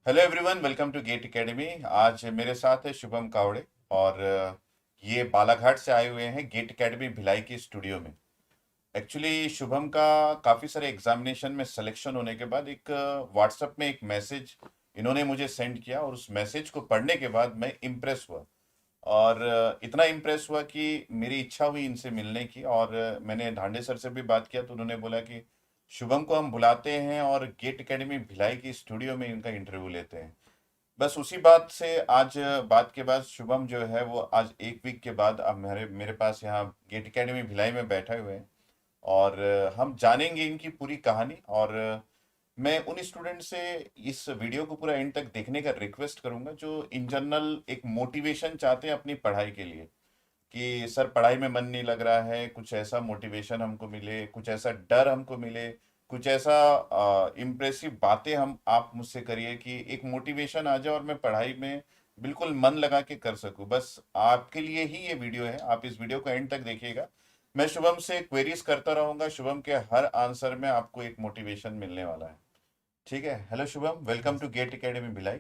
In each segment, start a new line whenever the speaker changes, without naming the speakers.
Hello everyone, welcome to GATE academy. आज मेरे साथ है शुभम कावड़े और ये बालाघाट से आए हुए हैं गेट एकेडमी भिलाई की स्टूडियो में। एक्चुअली शुभम का काफ़ी सारे एग्जामिनेशन में सिलेक्शन होने के बाद एक व्हाट्सएप में एक मैसेज इन्होंने मुझे सेंड किया और उस मैसेज को पढ़ने के बाद मैं इम्प्रेस हुआ। और इतना इम्प्रेस हुआ कि मेरी इच्छा हुई इनसे मिलने की। और मैंने धांडे सर से भी बात किया तो उन्होंने बोला कि शुभम को हम बुलाते हैं और गेट एकेडमी भिलाई की स्टूडियो में इनका इंटरव्यू लेते हैं। बस उसी बात से आज बात के बाद शुभम जो है वो आज एक वीक के बाद अब मेरे मेरे पास यहाँ गेट एकेडमी भिलाई में बैठे हुए हैं। और हम जानेंगे इनकी पूरी कहानी। और मैं उन स्टूडेंट से इस वीडियो को पूरा एंड तक देखने का रिक्वेस्ट करूंगा जो इन जनरल एक मोटिवेशन चाहते हैं अपनी पढ़ाई के लिए, कि सर पढ़ाई में मन नहीं लग रहा है, कुछ ऐसा मोटिवेशन हमको मिले, कुछ ऐसा डर हमको मिले, कुछ ऐसा इम्प्रेसिव बातें हम आप मुझसे करिए कि एक मोटिवेशन आ जाए और मैं पढ़ाई में बिल्कुल मन लगा के कर सकूं। बस आपके लिए ही ये वीडियो है, आप इस वीडियो को एंड तक देखिएगा। मैं शुभम से क्वेरीज करता रहूंगा, शुभम के हर आंसर में आपको एक मोटिवेशन मिलने वाला है। ठीक है। Hello Shubham, welcome
yes.
To GATE academy Bhilai.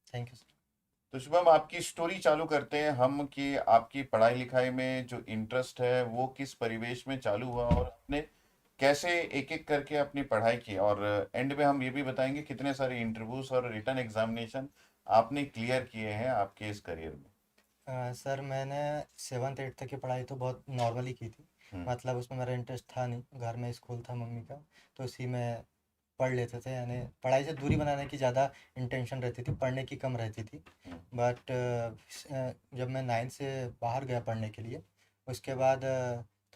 Thank you sir.
तो शुभम, आपकी स्टोरी चालू करते हैं हम कि आपकी पढ़ाई लिखाई में जो इंटरेस्ट है वो किस परिवेश में चालू हुआ और आपने कैसे एक एक करके अपनी पढ़ाई की। और एंड में हम ये भी बताएंगे कितने सारे इंटरव्यूज और रिटर्न एग्जामिनेशन आपने क्लियर किए हैं आपके इस करियर में।
सर मैंने 7th 8th तक की पढ़ाई तो बहुत नॉर्मली की थी।
हम्म।
मतलब उसमें मेरा इंटरेस्ट था नहीं, घर में स्कूल था मम्मी का, तो उसी में पढ़ लेते थे। यानी पढ़ाई से दूरी बनाने की ज़्यादा इंटेंशन रहती थी, पढ़ने की कम रहती थी।
हम्म।
बट जब मैं 9th से बाहर गया पढ़ने के लिए, उसके बाद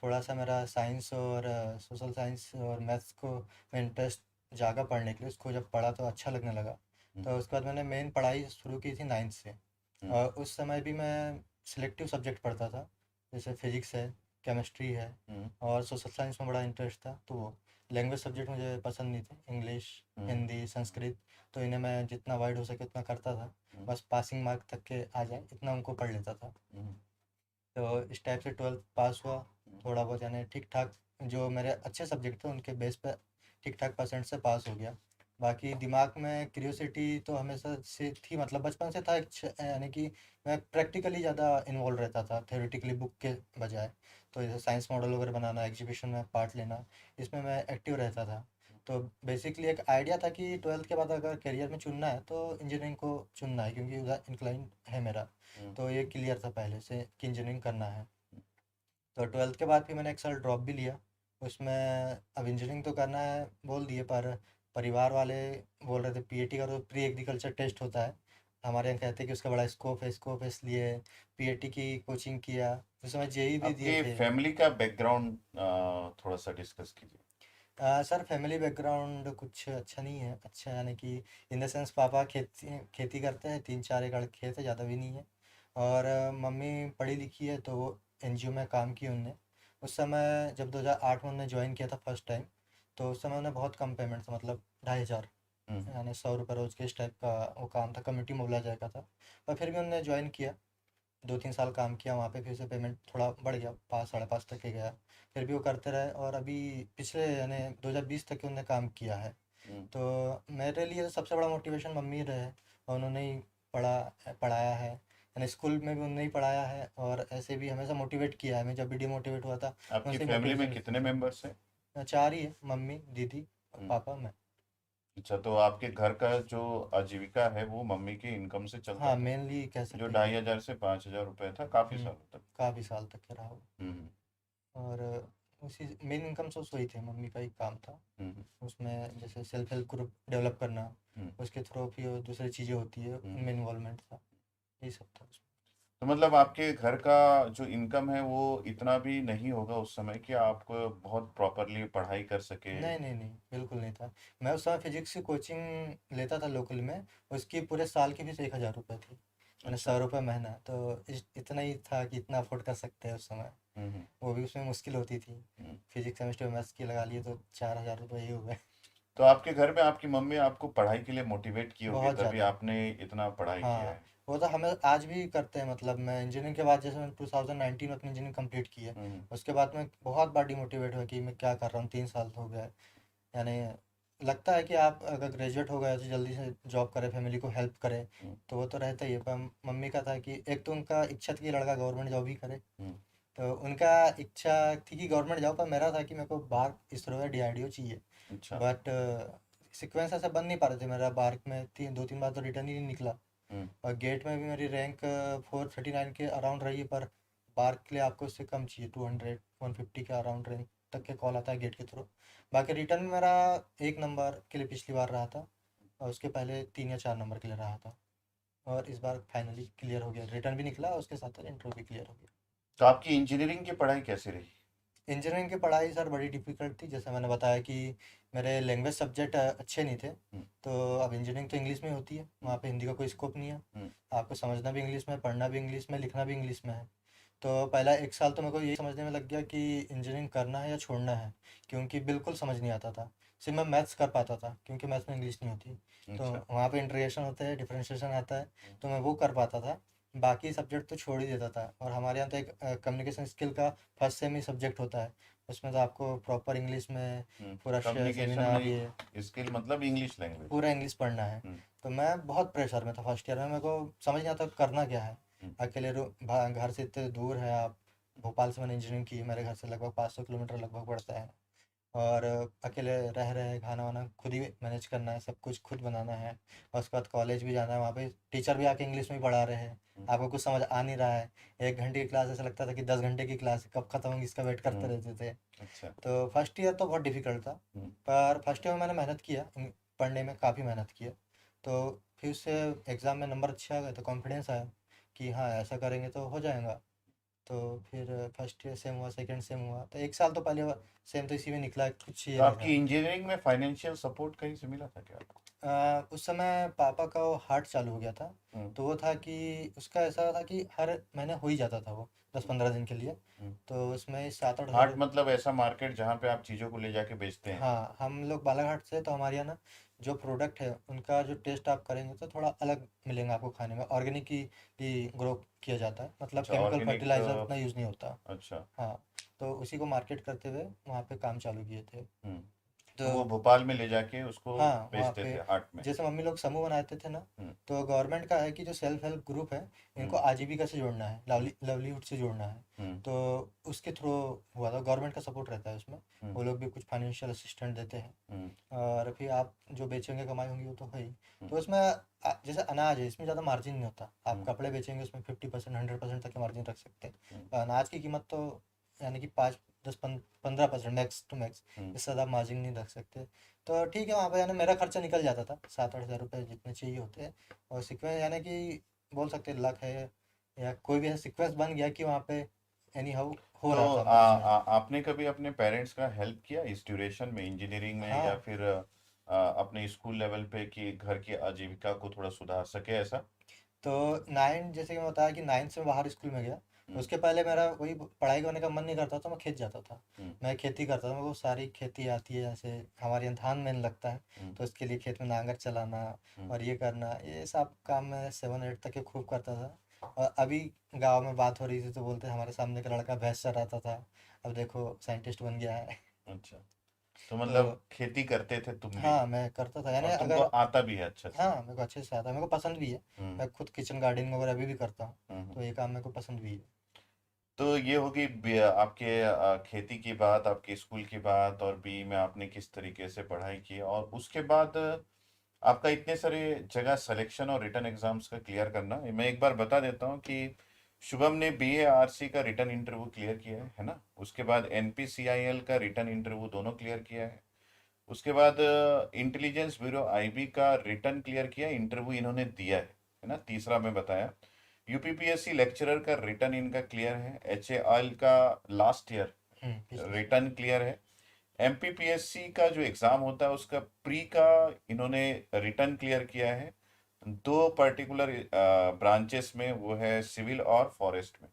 थोड़ा सा मेरा साइंस और सोशल साइंस और मैथ्स को में इंटरेस्ट जागा पढ़ने के लिए। उसको जब पढ़ा तो अच्छा लगने लगा।
हम्म।
तो उसके बाद मैंने मेन पढ़ाई शुरू की थी 9th से।
हम्म।
उस समय भी मैं सिलेक्टिव सब्जेक्ट पढ़ता था, जैसे फिजिक्स है, केमिस्ट्री है,
हम्म।
और सोशल साइंस में बड़ा इंटरेस्ट था। तो वो लैंग्वेज सब्जेक्ट मुझे पसंद नहीं थे, इंग्लिश,
हम्म।
हिंदी, संस्कृत। तो इन्हें मैं जितना वाइड हो सके उतना करता था,
हम्म।
बस पासिंग मार्क तक के आ जाए इतना उनको पढ़ लेता था।
हम्म।
तो इस टाइप से 12th पास हुआ। थोड़ा बहुत यानी ठीक ठाक, जो मेरे अच्छे सब्जेक्ट थे उनके बेस पे ठीक ठाक परसेंट से पास हो गया। बाकी दिमाग में क्यूरियोसिटी तो हमेशा से थी, मतलब बचपन से था यानी कि मैं प्रैक्टिकली ज़्यादा इन्वॉल्व रहता था थ्योरेटिकली बुक के बजाय। तो जैसे साइंस मॉडल वगैरह बनाना, एग्जीबिशन में पार्ट लेना, इसमें मैं एक्टिव रहता था। तो बेसिकली एक आइडिया था कि 12th के बाद अगर करियर में चुनना है तो इंजीनियरिंग को चुनना है, क्योंकि उधर इंक्लाइन है मेरा।
हम्म।
तो ये क्लियर था पहले से कि इंजीनियरिंग करना है। तो 12th के बाद फिर मैंने एक साल ड्रॉप भी लिया उसमें। अब इंजीनियरिंग तो करना है बोल दिए, पर परिवार वाले बोल रहे थे पीएटी करो, प्री एग्रीकल्चर टेस्ट होता है हमारे यहाँ, कहते हैं कि उसका बड़ा स्कोप है, इसलिए पीएटी की कोचिंग किया। उस समय जेई भी दिए
आपके
थे।
फैमिली का बैकग्राउंड थोड़ा सा डिस्कस कीजिए।
सर फैमिली बैकग्राउंड कुछ अच्छा नहीं है। अच्छा यानी कि इन द सेंस पापा खेती खेती करते हैं, 3 4 एकड़ खेत है, ज़्यादा भी नहीं है। और मम्मी पढ़ी लिखी है, तो वो एनजीओ में काम किया उनने। उस समय जब 2008 में उन्होंने ज्वाइन किया था फर्स्ट टाइम, तो उस समय उन्हें बहुत कम पेमेंट था, मतलब 2,500,
हम्म।
यानी 100 रुपये रोज़ के इस टाइप का वो काम था, कम्युनिटी मोबिलाइजर का था। पर फिर भी उन्होंने ज्वाइन किया, 2 3 साल काम किया वहाँ पे, फिर से पेमेंट थोड़ा बढ़ गया, 5 साढ़े 5 तक के गया। फिर भी वो करते रहे, और अभी पिछले यानी 2020 तक उन्होंने काम किया है।
हम्म।
तो मेरे लिए तो सबसे बड़ा मोटिवेशन मम्मी रहे, और उन्होंने ही पढ़ा पढ़ाया है, यानी स्कूल में भी उन्होंने ही पढ़ाया है, और ऐसे भी हमेशा मोटिवेट किया है। मैं जब भी डिमोटिवेट हुआ था मैं
आपकी
उनसे
फैमिली में
मोटिवेशन लेता
कितने
था।
मेंबर्स हैं?
4 ही है, मम्मी, दीदी,
हम्म।
पापा, मैं।
अच्छा, तो आपके घर का जो आजीविका है वो मम्मी की इनकम से चलता
हाँ,
था,
मेनली कह
जो
सकते हैं
ढाई
यही है।
हजार से 5,000 रुपए था काफी
हम्म,
सालों तक।
काफ़ी साल तक के रहा वो।
हम्म।
और उसी मेन इनकम सोर्स वही थे, मम्मी का ही काम था।
हम्म।
उसमें जैसे सेल्फ हेल्प ग्रुप डेवलप करना,
हम्म।
उसके थ्रू फिर दूसरी चीज़ें होती है,
हम्म।
उनमें इन्वॉल्वमेंट था, यही सब था उसमें।
तो मतलब आपके घर का जो इनकम है वो इतना भी नहीं होगा उस समय कि आप बहुत प्रॉपरली पढ़ाई कर सके।
नहीं नहीं नहीं, बिल्कुल नहीं था। मैं उस समय फिजिक्स की कोचिंग लेता था लोकल में, उसकी पूरे साल की फीस 1,000 रुपये थी, मैंने
अच्छा।
100 रुपये महीना। तो इतना ही था कि इतना अफोर्ड कर सकते हैं उस समय।
हम्म।
वो भी उसमें मुश्किल होती थी।
हम्म।
फिजिक्स केमिस्ट्री मैथ्स की लगा लिए तो 4,000 रुपये ही हो गए।
तो आपके घर में आपकी मम्मी आपको पढ़ाई के लिए मोटिवेट की होगी
बहुत
तभी
ज़्यादा।
आपने इतना पढ़ाई किया
हाँ,
है।
वो तो हमें आज भी करते हैं। मतलब मैं इंजीनियरिंग के बाद, जैसे मैंने 2019 में अपनी इंजीनियरिंग कंप्लीट की है,
हम्म।
उसके बाद मैं बहुत बार डिमोटिवेट हुआ कि मैं क्या कर रहा हूँ, 3 साल तो हो गया है। यानी लगता है कि आप अगर ग्रेजुएट हो गए तो जल्दी से जॉब करें, फैमिली को हेल्प करें,
हम्म,
तो वो तो रहता ही है। पर मम्मी का था कि एक तो उनका इच्छा थी कि लड़का गवर्नमेंट जॉब ही करे,
हम्म,
तो उनका इच्छा थी कि गवर्नमेंट जॉब, पर मेरा था कि मेरे को बाहर इसरो या डीआरडीओ चाहिए।
अच्छा।
बट सीक्वेंस ऐसे बन नहीं पा रहे थे मेरा, बार्क में 3 बार तो रिटर्न ही नहीं निकला।
हम्म,
और गेट में भी मेरी रैंक 439 के अराउंड रही है, पर बार्क के लिए आपको उससे कम चाहिए, 200 150 के अराउंड रैंक तक के कॉल आता है गेट के थ्रू। बाकी रिटर्न में मेरा 1 नंबर के लिए पिछली बार रहा था, और उसके पहले 3 या 4 नंबर के लिए रहा था। और इस बार फाइनली क्लियर हो गया, रिटर्न भी निकला और उसके साथ साथ इंटरव्यू भी क्लियर हो गया।
तो आपकी इंजीनियरिंग की पढ़ाई कैसी रही?
इंजीनियरिंग की पढ़ाई सर बड़ी डिफ़िकल्ट थी, जैसे मैंने बताया कि मेरे लैंग्वेज सब्जेक्ट अच्छे नहीं थे।
हम्म,
तो अब इंजीनियरिंग तो इंग्लिश में होती है,
हम्म,
वहाँ पे हिंदी का कोई स्कोप नहीं है।
हम्म,
आपको समझना भी इंग्लिश में, पढ़ना भी इंग्लिश में, लिखना भी इंग्लिश में है। तो पहला 1 साल तो मेरे को यही समझने में लग गया कि इंजीनियरिंग करना है या छोड़ना है, क्योंकि बिल्कुल समझ नहीं आता था। सिर्फ मैं मैथ्स कर पाता था, क्योंकि मैथ्स में इंग्लिश नहीं होती। तो
अच्छा।
वहाँ पे इंटीग्रेशन होते हैं, डिफरेंशिएशन आता है,
हम्म,
तो मैं वो कर पाता था। बाकी सब्जेक्ट तो छोड़ ही देता था। और हमारे यहाँ तो एक कम्युनिकेशन स्किल का फर्स्ट सेम ही सब्जेक्ट होता है, उसमें तो आपको प्रॉपर इंग्लिश में पूरा
कम्युनिकेशन
सेमिनार, ये
में स्किल मतलब इंग्लिश लैंग्वेज।
पूरा इंग्लिश पढ़ना है।
हम्म,
तो मैं बहुत प्रेशर में था फर्स्ट ईयर में, मेरे को समझ नहीं आता करना क्या है।
हम्म,
अकेले घर से इतने दूर है आप, भोपाल से मैंने इंजीनियरिंग की, मेरे घर से लगभग 500 किलोमीटर लगभग पड़ता है। और अकेले रह रहे खाना वाना खुद ही मैनेज करना है, सब कुछ खुद बनाना है। और उसके बाद कॉलेज भी जाना है, वहाँ पे टीचर भी आके इंग्लिश में ही पढ़ा रहे हैं,
हम्म,
आपको कुछ समझ आ नहीं रहा है। 1 घंटे की क्लास ऐसा लगता था कि 10 घंटे की क्लास है, कब खत्म होगी इसका वेट करते
हम्म,
रहते थे।
अच्छा।
तो फर्स्ट ईयर तो बहुत डिफिकल्ट था।
हम्म,
पर फर्स्ट ईयर में मैंने मेहनत किया, पढ़ने में काफ़ी मेहनत किया। तो फिर उससे एग्ज़ाम में नंबर अच्छे आ गए, तो कॉन्फिडेंस आया कि हाँ ऐसा करेंगे तो हो जाएगा। तो फिर फर्स्ट ईयर सेम हुआ, सेकंड सेम हुआ, तो 1 साल तो पहले सेम तो इसी में निकला, कुछ ये
तो
नहीं
आपकी
था।
इंजीनियरिंग में फाइनेंशियल सपोर्ट कहीं से मिला था क्या आपको?
उस समय पापा का वो हार्ट चालू हो गया था।
हम्म,
तो वो था कि उसका ऐसा था कि हर महीने हो ही जाता था वो, 10 15 दिन के लिए।
हम्म।
तो उसमें 7 8 हज़ार।
हाट मतलब ऐसा मार्केट जहाँ पे आप चीज़ों को ले जाके बेचते हैं?
हाँ, हम लोग बालाघाट से, तो हमारे यहाँ ना जो प्रोडक्ट है उनका जो टेस्ट आप करेंगे तो थोड़ा अलग मिलेगा आपको खाने में। ऑर्गेनिक ही ग्रो किया जाता है, मतलब
अच्छा,
केमिकल
ऑर्गेनिक।
फर्टिलाइज़र उतना यूज़ नहीं होता।
अच्छा।
हाँ, तो उसी को मार्केट करते हुए वहाँ पे काम चालू किए थे।
हम्म। तो वो
तो
भोपाल में ले जाके उसको
हाँ, वहाँ
बेचते
पे
थे हाट में?
जैसे मम्मी लोग समूह बनाते थे ना,
हम्म,
तो गवर्नमेंट का है कि जो सेल्फ हेल्प ग्रुप है, इनको
हम्म,
आजीविका से जोड़ना है, लाइवलीहुड से जोड़ना है।
हम्म,
तो उसके थ्रू हुआ था, गवर्नमेंट का सपोर्ट रहता है उसमें।
हम्म,
वो लोग भी कुछ फाइनेंशियल असिस्टेंट देते हैं।
हम्म,
और फिर आप जो बेचेंगे कमाई होंगी वो तो है ही।
हम्म,
तो उसमें जैसे अनाज है, इसमें ज़्यादा मार्जिन नहीं होता। आप
हम्म,
कपड़े बेचेंगे उसमें 50% 100% तक के मार्जिन रख सकते हैं।
हम्म,
अनाज की कीमत तो यानी कि 5 10 15% मैक्स टू मैक्स,
हम्म,
इससे ज़्यादा मार्जिन नहीं रख सकते। तो ठीक है, वहाँ पे यानी मेरा खर्चा निकल जाता था, 7 8 हज़ार रुपये जितने चाहिए होते हैं। और सीक्वेंस यानी कि बोल सकते हैं लक है, या कोई भी ऐसा सीक्वेंस बन गया कि वहाँ पे एनी हाउ हो
तो
रहा था मैनेजमेंट।
आपने कभी अपने पेरेंट्स का हेल्प किया इस ड्यूरेशन में, इंजीनियरिंग में, या
हाँ,
फिर अपने स्कूल लेवल पे कि घर की आजीविका को थोड़ा सुधार सके ऐसा?
तो 9 जैसे कि मैं बताया कि 9 से मैं बाहर स्कूल में गया, तो
हम्म,
उसके पहले मेरा वही पढ़ाई करने का मन नहीं करता था, मैं खेत जाता था।
हम्म,
मैं खेती करता था, मेरे को सारी खेती आती है, जैसे हमारे यहाँ धान मेन लगता है,
हम्म,
तो उसके लिए खेत में नांगर चलाना
हम्म,
और ये करना, ये सब काम मैं 7 8 तक के खूब करता था। और अभी गांव में बात हो रही थी तो बोलते हमारे सामने का लड़का भैंस चराता था, अब देखो साइंटिस्ट बन गया है।
अच्छा। तो
तो
मतलब खेती करते थे तुम भी?
हाँ, मैं करता था, यानी
और तुमको
अगर
आता भी है अच्छे से?
हाँ, मेरे को अच्छे से आता है, मेरे को पसंद भी है।
हम्म,
मैं खुद किचन गार्डनिंग वगैरह अभी भी करता हूँ,
हम्म।
तो ये काम मेरे को पसंद भी है।
तो ये होगी आपके खेती की बात, आपके स्कूल की बात, और बी में आपने किस तरीके से पढ़ाई की, और उसके बाद आपका इतने सारे जगह सिलेक्शन और रिटर्न एग्जाम्स का क्लियर करना। मैं एक बार बता देता हूँ कि शुभम ने बीए आरसी का रिटर्न इंटरव्यू क्लियर किया है ना? उसके बाद एनपीसीआईएल का रिटर्न इंटरव्यू दोनों क्लियर किया है। उसके बाद इंटेलिजेंस ब्यूरो आईबी का रिटर्न क्लियर किया, इंटरव्यू इन्होंने दिया है ना? तीसरा मैं बताया, यूपीपीएससी लेक्चरर का रिटर्न इनका क्लियर है। एचएआल का लास्ट ईयर
पिछले साल।
रिटर्न क्लियर है। एमपीपीएससी का जो एग्जाम होता है उसका प्री का इन्होंने रिटर्न क्लियर किया है, दो पर्टिकुलर ब्रांचेस में, वो है सिविल और फॉरेस्ट में।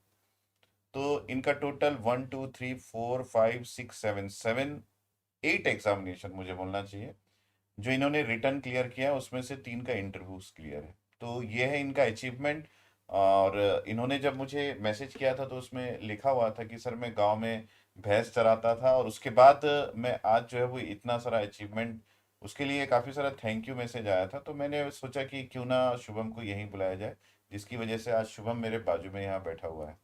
तो इनका टोटल 1 2 3 4 5 6 7 8 एग्जामिनेशन मुझे बोलना चाहिए जो इन्होंने रिटर्न क्लियर किया है, उसमें से 3 का इंटरव्यूज क्लियर है। तो ये है इनका अचीवमेंट। और इन्होंने जब मुझे मैसेज किया था तो उसमें लिखा हुआ था कि सर मैं गांव में भैंस चराता था, और उसके बाद मैं आज जो है वो इतना सारा अचीवमेंट उसके लिए काफ़ी सारा थैंक यू मैसेज आया था, तो मैंने सोचा कि क्यों ना शुभम को यहीं बुलाया जाए, जिसकी वजह से आज शुभम मेरे बाजू में यहाँ बैठा हुआ है।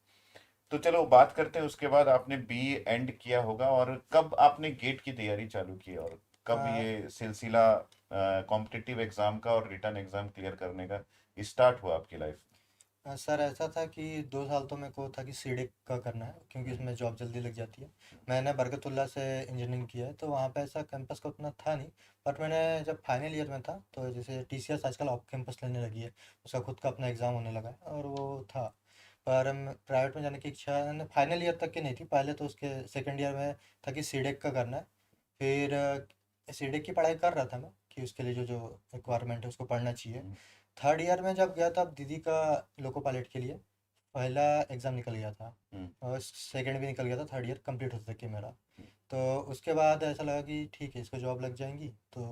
तो चलो बात करते हैं, उसके बाद आपने बी एंड किया होगा, और कब आपने गेट की तैयारी चालू की, और कब
आ,
ये सिलसिला कॉम्पिटिटिव एग्जाम का और रिटर्न एग्जाम क्लियर करने का स्टार्ट हुआ आपकी लाइफ
सर ऐसा था कि 2 साल तो मेरे को था कि सीडेक का करना है क्योंकि
में?
इसमें जॉब जल्दी लग जाती है। मैंने बरकतुल्ला से इंजीनियरिंग किया है तो वहाँ पे ऐसा कैंपस का उतना था नहीं। बट मैंने जब फाइनल ईयर में था तो जैसे टीसीएस आजकल ऑफ कैंपस लेने लगी है, उसका खुद का अपना एग्ज़ाम होने लगा है और वो था। पर प्राइवेट में जाने की इच्छा मैंने फाइनल ईयर तक की नहीं थी, पहले तो उसके सेकेंड ईयर में था कि सीडेक का करना है। फिर सीडेक की पढ़ाई कर रहा था मैं कि उसके लिए जो जो रिक्वायरमेंट है उसको पढ़ना चाहिए।
हम्म,
थर्ड ईयर में जब गया तब दीदी का लोको पायलट के लिए पहला एग्ज़ाम निकल गया था
हम्म,
और सेकंड भी निकल गया था, थर्ड ईयर कंप्लीट होता तक कि मेरा।
हम्म।
तो उसके बाद ऐसा लगा कि ठीक है इसको जॉब लग जाएंगी तो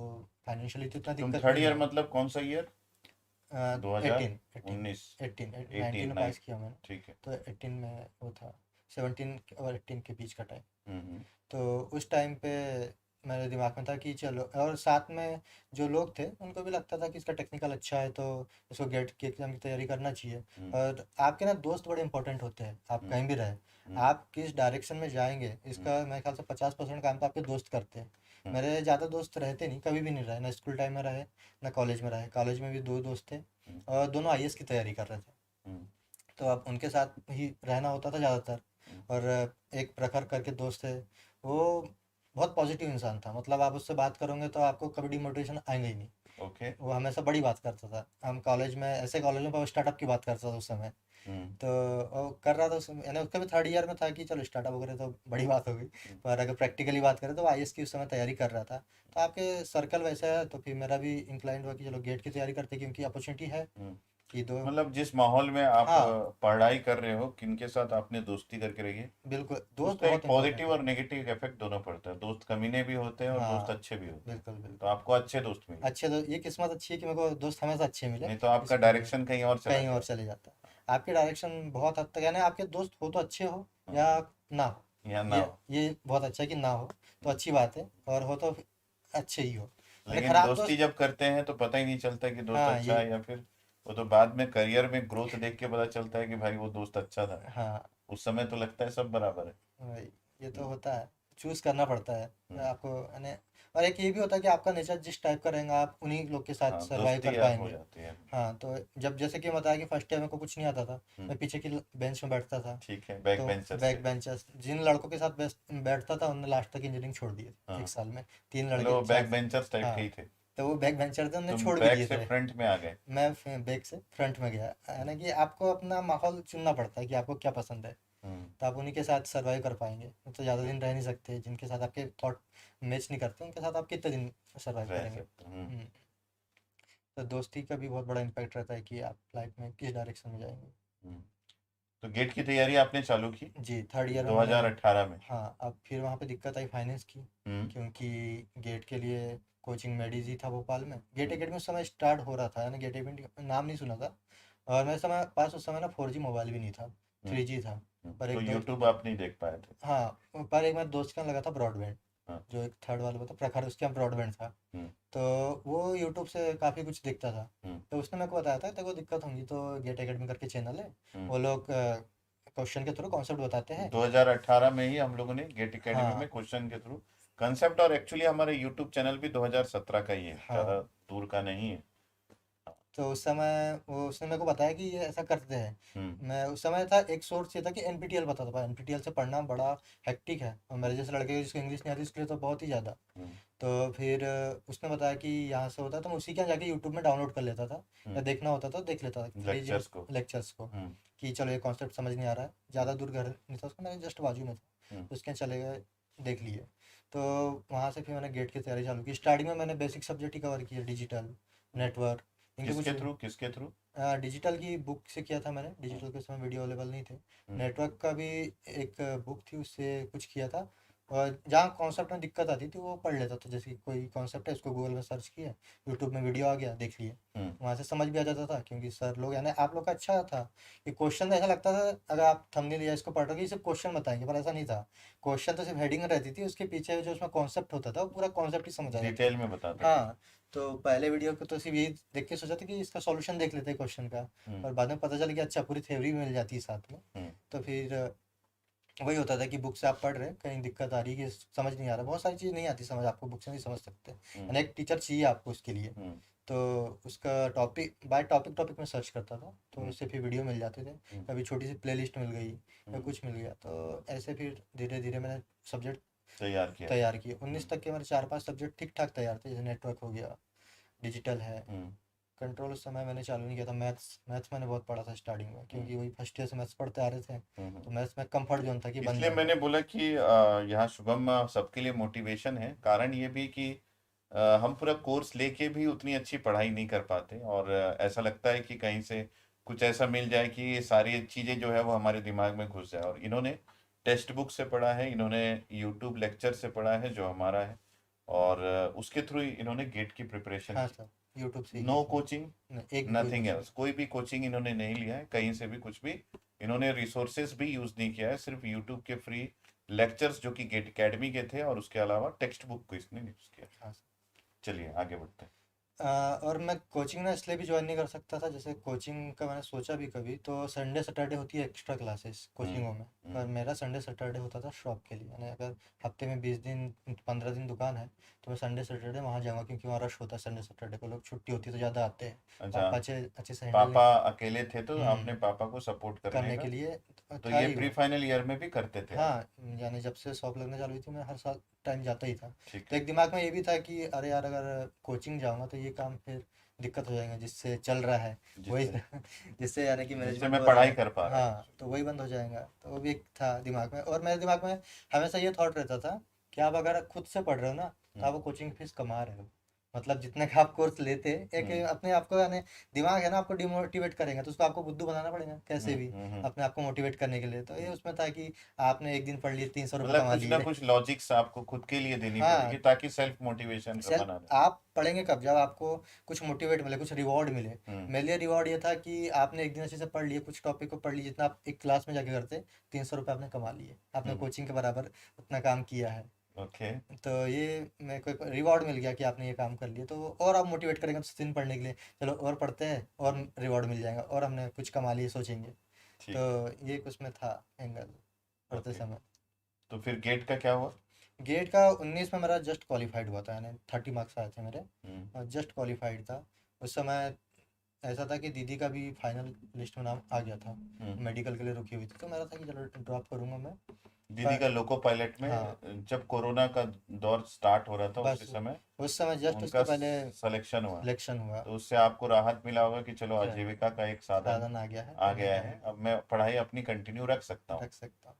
फाइनेंशियली तो इतना
तुम
दिक्कत
थर्ड
नहीं
ईयर
है।
मतलब कौन सा ईयर?
18 18
2019?
18
एटीन
19 में
नाइन?
पास किया मैंने।
ठीक है।
तो 18 में वो था, 17 और 18 के बीच का टाइम।
हम्म।
तो उस टाइम पे मेरे दिमाग में था कि चलो, और साथ में जो लोग थे उनको भी लगता था कि इसका टेक्निकल अच्छा है तो इसको गेट के एग्ज़ाम की तैयारी करना चाहिए।
हम्म।
और आपके ना दोस्त बड़े इंपॉर्टेंट होते हैं, आप
हम्म।
कहीं भी रहे,
हम्म।
आप किस डायरेक्शन में जाएंगे
हम्म।
इसका मेरे ख्याल से 50% काम तो आपके दोस्त करते हैं।
हम्म।
मेरे ज़्यादा दोस्त रहते नहीं, कभी भी नहीं रहे, ना स्कूल टाइम में रहे ना कॉलेज में रहे। कॉलेज में भी 2 दोस्त थे
हम्म।
और दोनों आईएएस की तैयारी कर रहे थे।
हम्म।
तो अब उनके साथ ही रहना होता था ज़्यादातर।
हम्म।
और एक प्रखर करके दोस्त है, वो बहुत पॉजिटिव इंसान था, मतलब आप उससे बात करोगे तो आपको कभी डिमोटिवेशन आएंगे ही नहीं।
ओके।
वो हमेशा बड़ी बात करता था, हम कॉलेज में ऐसे कॉलेज में स्टार्टअप की बात करता था उस समय।
हम्म।
तो वो कर रहा था यानी उसका भी थर्ड ईयर में था कि चलो स्टार्टअप वगैरह तो बड़ी बात हो गई।
हम्म।
पर अगर प्रैक्टिकली बात करें तो आईएएस की उस समय तैयारी कर रहा था। तो आपके सर्कल वैसा है तो फिर मेरा भी इंक्लाइंड हुआ कि चलो गेट की तैयारी करते हैं, क्योंकि अपॉर्चुनिटी है
हम्म।
कि दो।
मतलब जिस माहौल में आप
हाँ
पढ़ाई कर रहे हो, किनके साथ आपने दोस्ती करके रही है,
बिल्कुल, दोस्त
उसका एक
बहुत इंपॉर्टेंट
पॉजिटिव
है।
और नेगेटिव इफेक्ट दोनों पड़ता है। दोस्त कमीने भी होते हैं और दोस्त
हाँ
अच्छे भी होते हैं।
बिल्कुल
तो
बिल्कुल।
आपको अच्छे दोस्त मिले,
अच्छे ये किस्मत अच्छी है कि मेरे को दोस्त हमेशा अच्छे मिले।
नहीं तो आपका
इसके लिए
डायरेक्शन कहीं और चला
कहीं
गया
और
होता।
चले जाता है। आपके डायरेक्शन बहुत हद तक, यानी आपके दोस्त हो तो अच्छे हो
हाँ,
या ना हो,
या ना
ये
हो।
ये बहुत अच्छा है कि ना हो तो
हम्म।
अच्छी बात है, और हो तो अच्छे ही हो। यानी
लेकिन
खराब
दोस्ती
दोस्त,
जब करते हैं तो पता ही नहीं चलता कि दोस्त
हाँ
अच्छा
ये,
है या फिर, वो तो बाद में करियर में ग्रोथ देख के पता चलता है कि भाई वो दोस्त अच्छा था।
हाँ
उस समय तो लगता है सब बराबर है।
वही, ये तो
हम्म।
होता है, चूज करना पड़ता है
हम्म।
आपको, यानी। और एक ये भी होता है कि आपका नेचर जिस टाइप का रहेगा आप उन्हीं लोग के साथ
हाँ,
सरवाइव कर
दोस्ती आप हो
पाएंगे।
जाती है।
हाँ तो जब जैसे कि बताया कि फर्स्ट ईयर मेरे को कुछ नहीं आता था,
हम्म।
मैं पीछे की बेंच में बैठता था।
ठीक है, बैक
तो
बेंचर्स थे।
बैक बेंचर्स, जिन लड़कों के साथ बैठता था उन्होंने लास्ट तक इंजीनियरिंग छोड़ दिए थे एक
हाँ,
साल में। 3 लड़के
मतलब वो
चार।
बैक बेंचर्स टाइप के
हाँ
ही थे।
तो वो बैक बेंचर थे, उन्होंने
तुम
छोड़ भी
बैक
दिए
से
थे।
फ्रंट में आ गए।
मैं बैक से फ्रंट में गया, है ना, कि आपको अपना माहौल चुनना पड़ता है कि आपको क्या पसंद है।
हम्म।
तो आप उन्हीं के साथ सर्वाइव कर पाएंगे, नहीं तो ज़्यादा दिन रह नहीं सकते। जिनके साथ आपके थॉट मैच नहीं करते उनके साथ आप कितने दिन सर्वाइव
रह
करेंगे।
सकते। हम्म।
हम्म, तो दोस्ती का भी बहुत बड़ा इम्पैक्ट रहता है कि आप लाइफ में किस डायरेक्शन में जाएंगे।
हम्म। तो गेट की तैयारी आपने चालू की
जी थर्ड ईयर में मैंने।
2018 में?
हाँ अब फिर वहाँ पे दिक्कत आई फाइनेंस की,
हम्म।
क्योंकि गेट के लिए कोचिंग मेडिज ही था भोपाल में। गेट
हम्म।
एकेडमी उस समय स्टार्ट हो रहा था, यानी गेट एकेडमी नाम नहीं सुना था। और मेरे समय पास उस समय ना 4G मोबाइल भी नहीं था,
हम्म।
3G था। पर
तो
एक दो,
यूट्यूब आप नहीं देख पाए थे?
हाँ पर एक मेरे दोस्त का लगा था ब्रॉडबैंड,
हाँ।
जो एक थर्ड वाला था प्रखर, उसके यहाँ ब्रॉडबैंड था।
हम्म।
तो वो यूट्यूब से काफ़ी कुछ देखता था।
हम्म।
तो उसने मेरे को बताया था तेरे को दिक्कत होंगी तो गेट एकेडमी करके चैनल है,
हम्म।
वो लोग क्वेश्चन के थ्रू कॉन्सेप्ट बताते हैं।
2018 में ही हम लोगों ने गेट एकेडमी में
हाँ
क्वेश्चन के थ्रू कंसेप्ट, और एक्चुअली हमारे यूट्यूब चैनल भी 2017 का ही है, ज़्यादा
हाँ।
दूर का नहीं है।
तो उस समय वो उसने मेरे को बताया कि ये ऐसा करते हैं।
हम्म।
मैं उस समय था, एक सोर्स ये था कि एनपीटीएल बताता था, एनपीटीएल से पढ़ना बड़ा हेक्टिक है और मेरे जैसे लड़के जिसको इंग्लिश नहीं आती उसके लिए तो बहुत ही ज़्यादा।
हम्म।
तो फिर उसने बताया कि यहाँ से होता है, तो मैं उसी के यहाँ जाके यूट्यूब में डाउनलोड कर लेता था, या
हम्म।
देखना होता तो देख लेता था 3G में
लेक्चर्स को।
लेक्चर्स को।
हम्म।
कि चलो ये कॉन्सेप्ट समझ नहीं आ रहा है, ज़्यादा दूर घर नहीं था उसका, मेरे जस्ट बाजू में था,
हम्म।
तो उसके यहाँ चले गए, देख लिए। तो वहाँ से फिर मैंने गेट की तैयारी चालू की। स्टार्टिंग में मैंने बेसिक सब्जेक्ट ही कवर किया, डिजिटल, नेटवर्क, इनके कुछ।
किसके थ्रू, किसके थ्रू?
डिजिटल की बुक से किया था मैंने,
हम्म।
डिजिटल के समय वीडियो अवेलेबल नहीं थे।
हम्म।
नेटवर्क का भी एक बुक थी, उससे कुछ किया था। और जहाँ कॉन्सेप्ट में दिक्कत आती थी वो पढ़ लेता था, जैसे कि कोई कॉन्सेप्ट है उसको गूगल में सर्च किया, यूट्यूब में वीडियो आ गया देख लिए,
हम्म।
वहाँ से समझ भी आ जाता था। क्योंकि सर लोग यानी आप लोग का अच्छा था कि क्वेश्चन ऐसा लगता था अगर आप थंबनेल या इसको पढ़ रहे हो कि सिर्फ क्वेश्चन बताएंगे, पर ऐसा नहीं था। क्वेश्चन तो सिर्फ हेडिंग रहती थी, उसके पीछे जो उसमें कॉन्सेप्ट होता था वो पूरा कॉन्सेप्ट ही समझ आ जाता
डिटेल
था।
में बताते थे।
हाँ, तो पहले वीडियो को तो सिर्फ यही देख के सोचा था कि इसका सॉल्यूशन देख लेते हैं क्वेश्चन का,
हम्म।
और बाद में पता चला कि अच्छा पूरी थ्योरी मिल जाती है साथ में।
हम्म।
तो फिर वही होता था कि बुक से आप पढ़ रहे हैं, कहीं दिक्कत आ रही है कि समझ नहीं आ रहा, बहुत सारी चीज़ नहीं आती समझ, आपको बुक से नहीं समझ सकते,
हम्म।
यानी एक टीचर चाहिए आपको उसके लिए।
हम्म।
तो उसका टॉपिक बाय टॉपिक टॉपिक में सर्च करता था, तो
हम्म।
उससे फिर वीडियो मिल जाते थे।
हम्म।
कभी छोटी सी प्लेलिस्ट मिल गई या
हम्म।
कुछ मिल गया, तो ऐसे फिर धीरे धीरे मैंने सब्जेक्ट
तैयार किया।
तैयार किए।
हम्म।
19 तक के मेरे 4-5 सब्जेक्ट ठीक ठाक तैयार थे, जैसे नेटवर्क हो गया, डिजिटल है,
हम्म।
कंट्रोल। उस समय मैंने चालू नहीं किया था। मैथ्स मैथ्स मैंने बहुत पढ़ा था स्टार्टिंग में,
हम्म।
क्योंकि वही फर्स्ट ईयर से मैथ्स पढ़ते आ रहे थे,
हम्म।
तो मैथ्स में कंफर्ट जोन था कि बन
इसलिए मैंने
जाएगा।
बोला कि यहाँ शुभम सबके लिए मोटिवेशन है। कारण ये भी कि हम पूरा कोर्स लेके भी उतनी अच्छी पढ़ाई नहीं कर पाते, और ऐसा लगता है कि कहीं से कुछ ऐसा मिल जाए कि ये सारी चीज़ें जो है वो हमारे दिमाग में घुस जाए। और इन्होंने टेक्स्ट बुक से पढ़ा है, इन्होंने यूट्यूब लेक्चर से पढ़ा है जो हमारा है, और उसके थ्रू इन्होंने गेट की प्रिपरेशन
हाँ
की।
सर, यूट्यूब से ही की
नो
थी
कोचिंग,
मैंने। नहीं, एक भी कोई
नथिंग
कोचिंग।
एल्स, कोई भी कोचिंग इन्होंने नहीं लिया है कहीं से भी, कुछ भी। इन्होंने रिसोर्सेज भी यूज नहीं किया है, सिर्फ यूट्यूब के फ्री लेक्चर्स जो कि गेट एकेडमी के थे, और उसके अलावा टेक्स्ट बुक को इसने यूज किया।
हाँ।
चलिए आगे बढ़ते हैं।
और मैं कोचिंग ना इसलिए भी ज्वाइन नहीं कर सकता था, जैसे कोचिंग का मैंने सोचा भी कभी, तो संडे सैटरडे होती है एक्स्ट्रा क्लासेस
हम्म।
कोचिंगों में।
हम्म।
पर मेरा संडे सैटरडे होता था शॉप के लिए, यानी अगर हफ्ते में 20 दिन 15 दिन दुकान है, तो मैं संडे सैटरडे वहाँ जाऊँगा, क्योंकि वहाँ रश होता है संडे सैटरडे को, लोग छुट्टी होती है तो ज़्यादा आते हैं।
अच्छा।
पापा अच्छे अच्छे से हैंडल नहीं।
पापा अकेले थे तो आपने
हम्म,
पापा को सपोर्ट करने
करने
का।
के लिए
तो
था
ये
ही
प्री
वो।
फाइनल ईयर में भी करते थे आप?
हाँ, यानी जब से शॉप लगने चालू हुई थी मैं हर साल टाइम जाता ही था।
ठीक
तो
है।
एक दिमाग में ये भी था कि अरे यार, अगर कोचिंग जाऊंगा तो ये काम फिर दिक्कत हो जाएगा, जिससे चल रहा है वही
जिससे
जिससे यानी कि
जिससे
मैनेजमेंट
मैं
हो रहा
पढ़ाई
है।
कर पा रहा
हाँ, तो वही बंद हो जाएगा, तो वो भी एक था दिमाग में। और मेरे दिमाग में हमेशा ये थॉट रहता था कि आप अगर खुद से पढ़ रहे हो ना, तो
हूँ।
आप वो कोचिंग फीस कमा रहे हो। मतलब जितने का आप कोर्स लेते, एक
हम्म।
अपने आप को यानी दिमाग है ना, आपको डिमोटिवेट करेंगे, तो उसको आपको बुद्धू बनाना पड़ेगा कैसे
हम्म।
भी,
हम्म।
अपने आप को मोटिवेट करने के लिए। तो ये
हम्म।
उसमें था कि आपने एक दिन पढ़ लिए, 300 रुपये
मतलब
कमा
कुछ ना
लिए।
कुछ लॉजिक्स आपको खुद के लिए देनी
हाँ,
पड़ेगी ताकि सेल्फ मोटिवेशन का
सेल्फ
बना रहे।
आप पढ़ेंगे कब, जब आपको कुछ मोटिवेट मिले, कुछ रिवॉर्ड मिले।
हम्म।
मेरे लिए रिवॉर्ड ये था कि आपने एक दिन अच्छे से पढ़ लिए, कुछ टॉपिक को पढ़ लिए, जितना आप एक क्लास में जाके करते, 300 रुपये आपने कमा लिए, आपने
हम्म।
कोचिंग के बराबर उतना काम किया है।
ओके।
तो ये मेरे को एक रिवॉर्ड मिल गया कि आपने ये काम कर लिया, तो और आप मोटिवेट करेंगे दूसरे दिन पढ़ने के लिए, चलो और पढ़ते हैं और रिवॉर्ड मिल जाएगा, और हमने कुछ कमा लिए सोचेंगे।
ठीक है।
तो ये कुछ में था एंगल पढ़ते
ओके।
समय।
तो फिर गेट का क्या हुआ?
गेट का 19 में मेरा जस्ट क्वालिफाइड हुआ था, यानी 30 मार्क्स आए थे मेरे,
हम्म।
और जस्ट क्वालिफाइड था। उस समय ऐसा था कि दीदी का भी फाइनल लिस्ट में नाम आ गया था,
हम्म।
मेडिकल के लिए रुकी हुई थी, तो मेरा था कि चलो ड्रॉप करूँगा मैं।
दीदी
पर
का लोको पायलट
हाँ,
में जब कोरोना का दौर स्टार्ट हो रहा था
बस
उसी समय
उस समय जस्ट उसके
उनका
पहले
सिलेक्शन हुआ,
सिलेक्शन हुआ।
तो उससे आपको राहत मिला होगा कि चलो
क्या
आजीविका का एक साधन
साधन आ गया है
आ
पढ़ने
गया
का,
है, अब मैं पढ़ाई अपनी कंटिन्यू रख सकता हूँ।
रख सकता हूँ।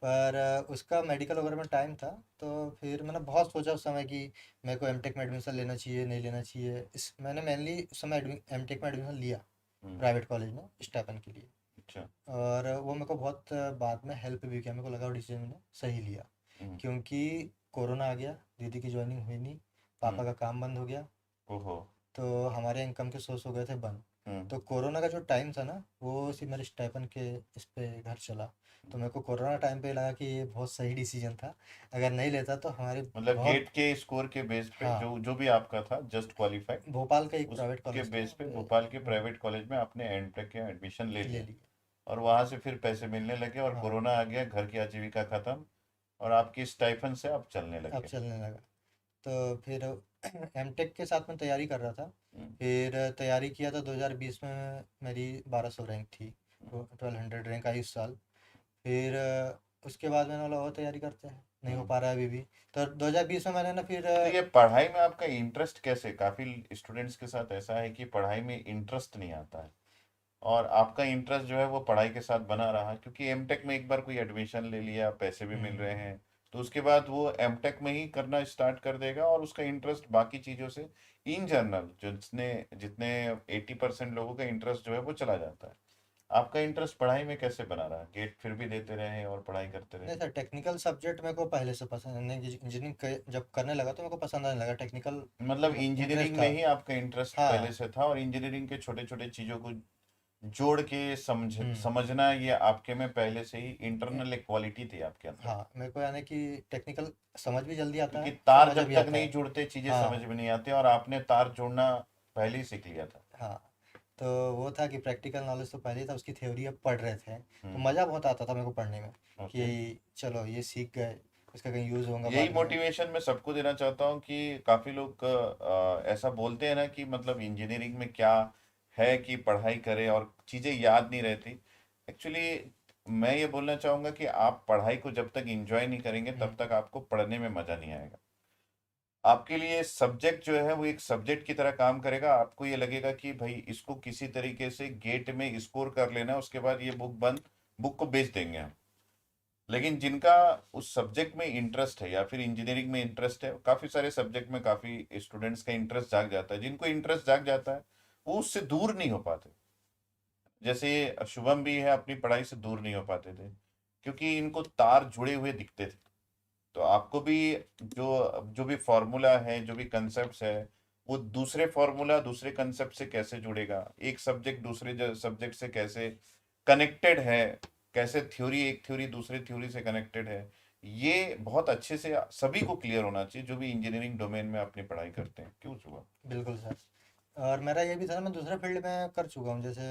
पर उसका मेडिकल वगैरह में टाइम था, तो फिर मैंने बहुत सोचा उस समय कि मेरे को एमटेक में एडमिशन लेना चाहिए नहीं लेना चाहिए। इस मैंने मेनली उस समय एमटेक में एडमिशन लिया,
हम्म।
प्राइवेट कॉलेज में स्टेपन के लिए।
अच्छा।
और वो मेरे को बहुत बाद में हेल्प भी किया, मेरे को लगा वो डिसीजन मैंने सही लिया।
हम्म।
क्योंकि कोरोना आ गया, दीदी की ज्वाइनिंग हुई नहीं,
हम्म।
पापा का काम बंद हो गया,
ओहो।
तो हमारे इनकम के सोर्स हो गए थे बंद।
हम्म।
तो कोरोना का जो टाइम था ना, वो सिर्फ मेरे स्टाइपेंड के इस पे घर चला। तो मेरे को कोरोना टाइम पे लगा कि ये बहुत सही डिसीजन था, अगर नहीं लेता तो हमारी
मतलब
बहुत।
गेट के स्कोर के बेस पे
हाँ,
जो जो भी आपका था जस्ट क्वालिफाइड,
भोपाल का एक प्राइवेट
उसके
कॉलेज था।
बेस पे भोपाल के
हम्म,
प्राइवेट कॉलेज में आपने एमटेक के एडमिशन ले
ले
लिया,
लिया।
और वहां से फिर पैसे मिलने लगे और
हाँ,
कोरोना आ गया, घर की आजीविका खत्म, और आपकी स्टाइफन से आप चलने
अब
लगे।
चलने लगा। तो फिर एमटेक के साथ में तैयारी कर रहा था।
हम्म।
फिर तैयारी किया था 2020 में, मेरी 1200 रैंक थी, 1200 रैंक आई उस साल। फिर उसके बाद मैंने बोला और तैयारी करते हैं, नहीं हो
हम्म।
पा रहा है अभी भी। तो 2020 में मैंने ना फिर
तो ये पढ़ाई में आपका इंटरेस्ट कैसे, काफी स्टूडेंट्स के साथ ऐसा है कि पढ़ाई में इंटरेस्ट नहीं आता है, और आपका इंटरेस्ट जो है वो पढ़ाई के साथ बना रहा, क्योंकि एमटेक में एक बार कोई एडमिशन ले लिया, पैसे भी मिल रहे
हम्म,
हैं, तो उसके बाद वो एमटेक में ही करना स्टार्ट कर देगा, और उसका इंटरेस्ट बाकी चीज़ों से इन जनरल जितने जितने 80% लोगों का इंटरेस्ट जो है वो चला जाता है। आपका इंटरेस्ट पढ़ाई में कैसे बना रहा? गेट फिर भी देते रहे और पढ़ाई करते रहे?
नहीं सर, टेक्निकल सब्जेक्ट मेरे को पहले से पसंद नहीं, इंजीनियरिंग जब करने लगा तो मेरे को पसंद आने लगा, टेक्निकल
मतलब
इंटरेस्ट
इंजीनियरिंग में
था।
ही आपका इंटरेस्ट पहले
हाँ।
से था, और इंजीनियरिंग के छोटे छोटे चीजों को जोड़ के
हम्म।
समझना, ये आपके में पहले से ही इंटरनल एक क्वालिटी थी आपके अंदर।
हाँ, मेरे को यानी कि टेक्निकल समझ भी जल्दी आता
क्योंकि
है, फिर
तार
मज़ा
जब
भी
तक
आता
नहीं
है।
जुड़ते चीजें समझ
हाँ।
में नहीं आती, और आपने तार जोड़ना पहले ही सीख लिया था।
हाँ, तो वो था कि प्रैक्टिकल नॉलेज तो पहले ही था, उसकी थ्योरी अब पढ़ रहे थे, तो
हम्म।
मज़ा बहुत आता था मेरे को पढ़ने में,
ओके।
कि चलो ये सीख गए, इसका कहीं यूज़ होगा
यही
बाद में।
मोटिवेशन मैं सबको देना चाहता हूँ कि काफी लोग ऐसा बोलते हैं ना कि मतलब इंजीनियरिंग में क्या है कि पढ़ाई करें और चीजें याद नहीं रहती। एक्चुअली मैं ये बोलना चाहूंगा कि आप पढ़ाई को जब तक एंजॉय नहीं करेंगे
हम्म।
तब तक आपको पढ़ने में मजा नहीं आएगा। आपके लिए सब्जेक्ट जो है वो एक सब्जेक्ट की तरह काम करेगा। आपको ये लगेगा कि भाई इसको किसी तरीके से गेट में स्कोर कर लेना है, उसके बाद ये बुक बंद, बुक को बेच देंगे हम। लेकिन जिनका उस सब्जेक्ट में इंटरेस्ट है या फिर इंजीनियरिंग में इंटरेस्ट है, काफी सारे सब्जेक्ट में काफी स्टूडेंट्स का इंटरेस्ट जाग जाता है, जिनको इंटरेस्ट जाग जाता है वो उससे दूर नहीं हो पाते। जैसे शुभम भी है, अपनी पढ़ाई से दूर नहीं हो पाते थे क्योंकि इनको तार जुड़े हुए दिखते थे। तो आपको भी जो जो भी फॉर्मूला है, जो भी कंसेप्ट है, वो दूसरे फॉर्मूला दूसरे कंसेप्ट से कैसे जुड़ेगा, एक सब्जेक्ट दूसरे सब्जेक्ट से कैसे कनेक्टेड है, कैसे थ्योरी एक थ्योरी दूसरे थ्योरी से कनेक्टेड है, ये बहुत अच्छे से सभी को क्लियर होना चाहिए जो भी इंजीनियरिंग डोमेन में अपनी पढ़ाई करते हैं। क्यों सुबह?
बिल्कुल सर। और मेरा ये भी था, मैं दूसरे फील्ड में कर चुका हूँ, जैसे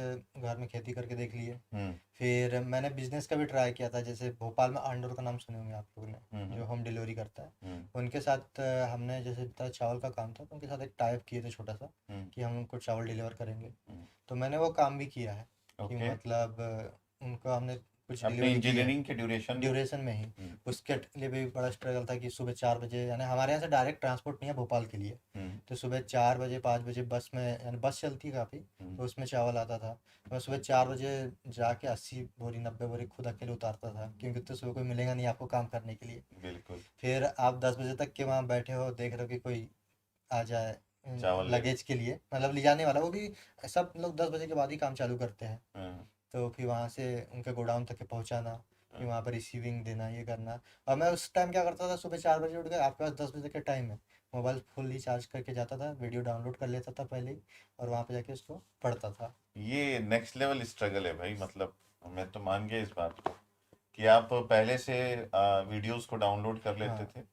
घर में खेती करके देख लिए।
हम्म।
फिर मैंने बिजनेस का भी ट्राई किया था, जैसे भोपाल में आंडोर का नाम सुने होंगे आप लोगों ने,
हम्म।
जो होम डिलीवरी करता है।
हम्म।
उनके साथ हमने जैसे बताया चावल का काम था, तो उनके साथ एक टाइप किए थे छोटा सा,
हम्म।
कि हम उनको चावल डिलीवर करेंगे।
हम्म।
तो मैंने वो काम भी किया है, कि
ओके।
मतलब उनको हमने कुछ
अपने
डिलीवरी की है,
इंजीनियरिंग के ड्यूरेशन में।
ड्यूरेशन में ही।
हम्म।
उसके लिए भी बड़ा स्ट्रगल था, कि सुबह 4 बजे, यानी हमारे यहाँ से डायरेक्ट ट्रांसपोर्ट नहीं है भोपाल के लिए,
हम्म।
तो सुबह 4 बजे 5 बजे बस में, यानी बस चलती है काफ़ी,
हम्म।
तो उसमें चावल आता था। तो मैं सुबह 4 बजे जाके 80 बोरी 90 बोरी खुद अकेले उतारता था, क्योंकि तो सुबह कोई मिलेगा नहीं आपको काम करने के लिए।
बिल्कुल।
फिर आप 10 बजे तक के वहाँ बैठे हो, देख रहे हो कि कोई आ जाए
चावल लेने।
लगेज के लिए, मतलब ले जाने वाला, वो भी सब लोग 10 बजे के बाद ही काम चालू करते हैं।
हाँ।
तो फिर वहाँ से उनके गोडाउन तक के पहुँचाना, फिर
हाँ।
वहाँ पर रिसीविंग देना, ये करना। और मैं उस टाइम क्या करता था, सुबह 4 बजे उठ गए, आपके पास 10 बजे का टाइम है, मोबाइल फुल ही चार्ज करके जाता था, वीडियो डाउनलोड कर लेता था पहले ही, और वहाँ पे जाके उसको पढ़ता था।
ये नेक्स्ट लेवल स्ट्रगल है भाई, मतलब मैं तो मान गया इस बात को कि आप पहले से वीडियोस को डाउनलोड कर लेते
हाँ।
थे।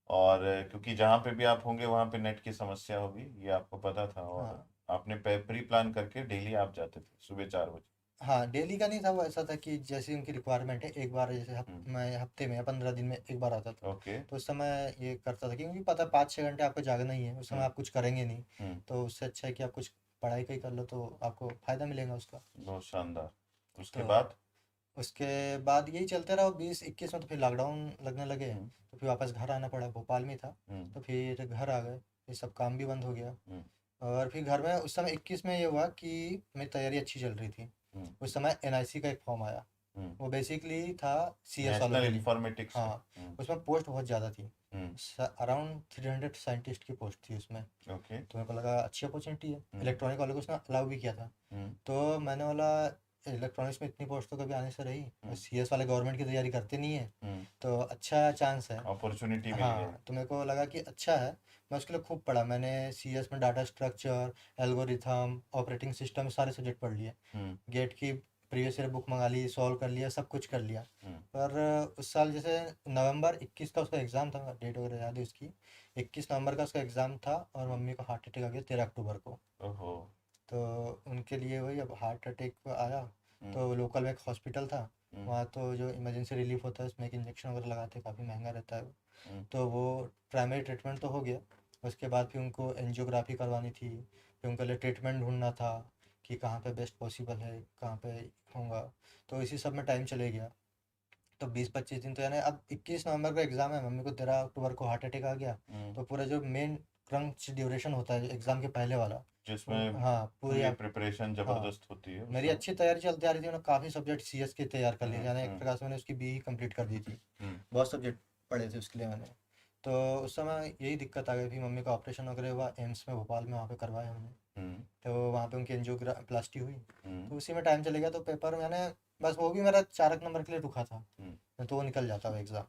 और क्योंकि जहाँ पे भी आप होंगे वहाँ पे नेट की समस्या होगी, ये आपको पता था, और
हाँ।
आपने प्री प्लान करके डेली आप जाते थे सुबह 4 बजे।
हाँ, डेली का नहीं था वो, ऐसा था कि जैसी उनकी रिक्वायरमेंट है, एक बार जैसे
हम्म।
मैं हफ्ते में या 15 दिन में एक बार आता था।
ओके।
तो उस समय ये करता था, क्योंकि पता 5-6 घंटे आपको जागना ही है, उस समय
हम्म।
आप कुछ करेंगे नहीं।
हम्म।
तो उससे अच्छा है कि आप कुछ पढ़ाई का ही कर लो, तो आपको फ़ायदा मिलेगा उसका।
बहुत शानदार। उसके
तो
बाद?
उसके बाद यही चलते रहा, 2021 में तो फिर लॉकडाउन लगने लगे,
हम्म।
तो फिर वापस घर आना पड़ा, भोपाल में ही था।
हम्म।
तो फिर घर आ गए, ये सब काम भी बंद हो गया।
हम्म।
और फिर घर में उस समय 21 में ये हुआ कि मेरी तैयारी अच्छी चल रही थी।
हम्म।
उस समय एनआईसी का एक फॉर्म आया,
हम्म।
वो बेसिकली था सीएस वालों
नेशनल
के लिए।
इंफॉर्मेटिक्स का।
हाँ, उसमें पोस्ट बहुत ज़्यादा थी,
हम्म।
अराउंड 300 साइंटिस्ट की पोस्ट थी उसमें।
ओके।
तो मेरे को लगा अच्छी अपॉर्चुनिटी है,
हम्म।
इलेक्ट्रॉनिक वालों को उसने अलाउ भी किया था।
हम्म।
तो मैंने बोला इलेक्ट्रॉनिक्स में इतनी पोस्ट तो कभी आने से रही, और
हम्म।
सीएस वाले गवर्नमेंट की तैयारी करते नहीं है,
हम्म।
तो अच्छा चांस है।
अपॉर्चुनिटी मिल गई।
हाँ, तो मेरे को लगा कि अच्छा है। मैं उसके लिए खूब पढ़ा, मैंने सीएस में data structure, algorithm, operating system सारे सब्जेक्ट पढ़ लिए।
हम्म।
गेट की प्रीवियस ईयर बुक मंगा ली, सॉल्व कर लिया, सब कुछ कर लिया।
हम्म।
पर उस साल जैसे नवंबर 21 का उसका एग्ज़ाम था, डेट वगैरह याद है उसकी, 21 नवंबर का उसका एग्ज़ाम था, और
हम्म।
मम्मी को हार्ट अटैक आ गया 13 अक्टूबर को।
ओहो।
तो उनके लिए वही, अब हार्ट अटैक आया,
हम्म।
तो लोकल में एक हॉस्पिटल था,
हम्म।
वहाँ तो जो इमरजेंसी रिलीफ होता है उसमें एक इंजेक्शन वगैरह लगाते हैं, काफ़ी महंगा रहता है वो।
हम्म।
तो वो प्राइमरी ट्रीटमेंट तो हो गया। उसके बाद फिर उनको एंजियोग्राफी करवानी थी, फिर उनके लिए ट्रीटमेंट ढूंढना था, कि कहाँ पे बेस्ट पॉसिबल है, कहाँ पे होगा। तो इसी सब में टाइम चले गया। तो 20-25 दिन तो, यानी अब 21 नवंबर का एग्ज़ाम है, मम्मी को 13 अक्टूबर को हार्ट अटैक आ गया।
हम्म।
तो पूरा जो मेन क्रंच ड्यूरेशन होता है एग्ज़ाम के पहले वाला, वो,
जिसमें
हाँ पूरी
पूरी
आप,
प्रिपरेशन
हाँ,
जबरदस्त होती है उस
मेरी
समय।
अच्छी तैयारी चलती आ रही थी, मैंने काफ़ी सब्जेक्ट सीएस के तैयार कर लिए थे,
हम्म।
यानी एक
हम्म।
प्रकार से मैंने उसकी बी ही कंप्लीट कर दी थी।
हम्म।
बहुत सब्जेक्ट पढ़े थे उसके लिए मैंने। तो उस समय यही दिक्कत आ गई थी, मम्मी का ऑपरेशन वगैरह हुआ एम्स में भोपाल में, वहाँ पे करवाया हमने।
हम्म।
तो वहाँ पे उनकी एंजियोप्लास्टी हुई,
हम्म
तो उसी में टाइम चले गया। तो पेपर मैंने बस वो भी मेरा 4 नंबर के लिए रुका था,
हम्म
नहीं तो वो निकल जाता वो एग्ज़ाम।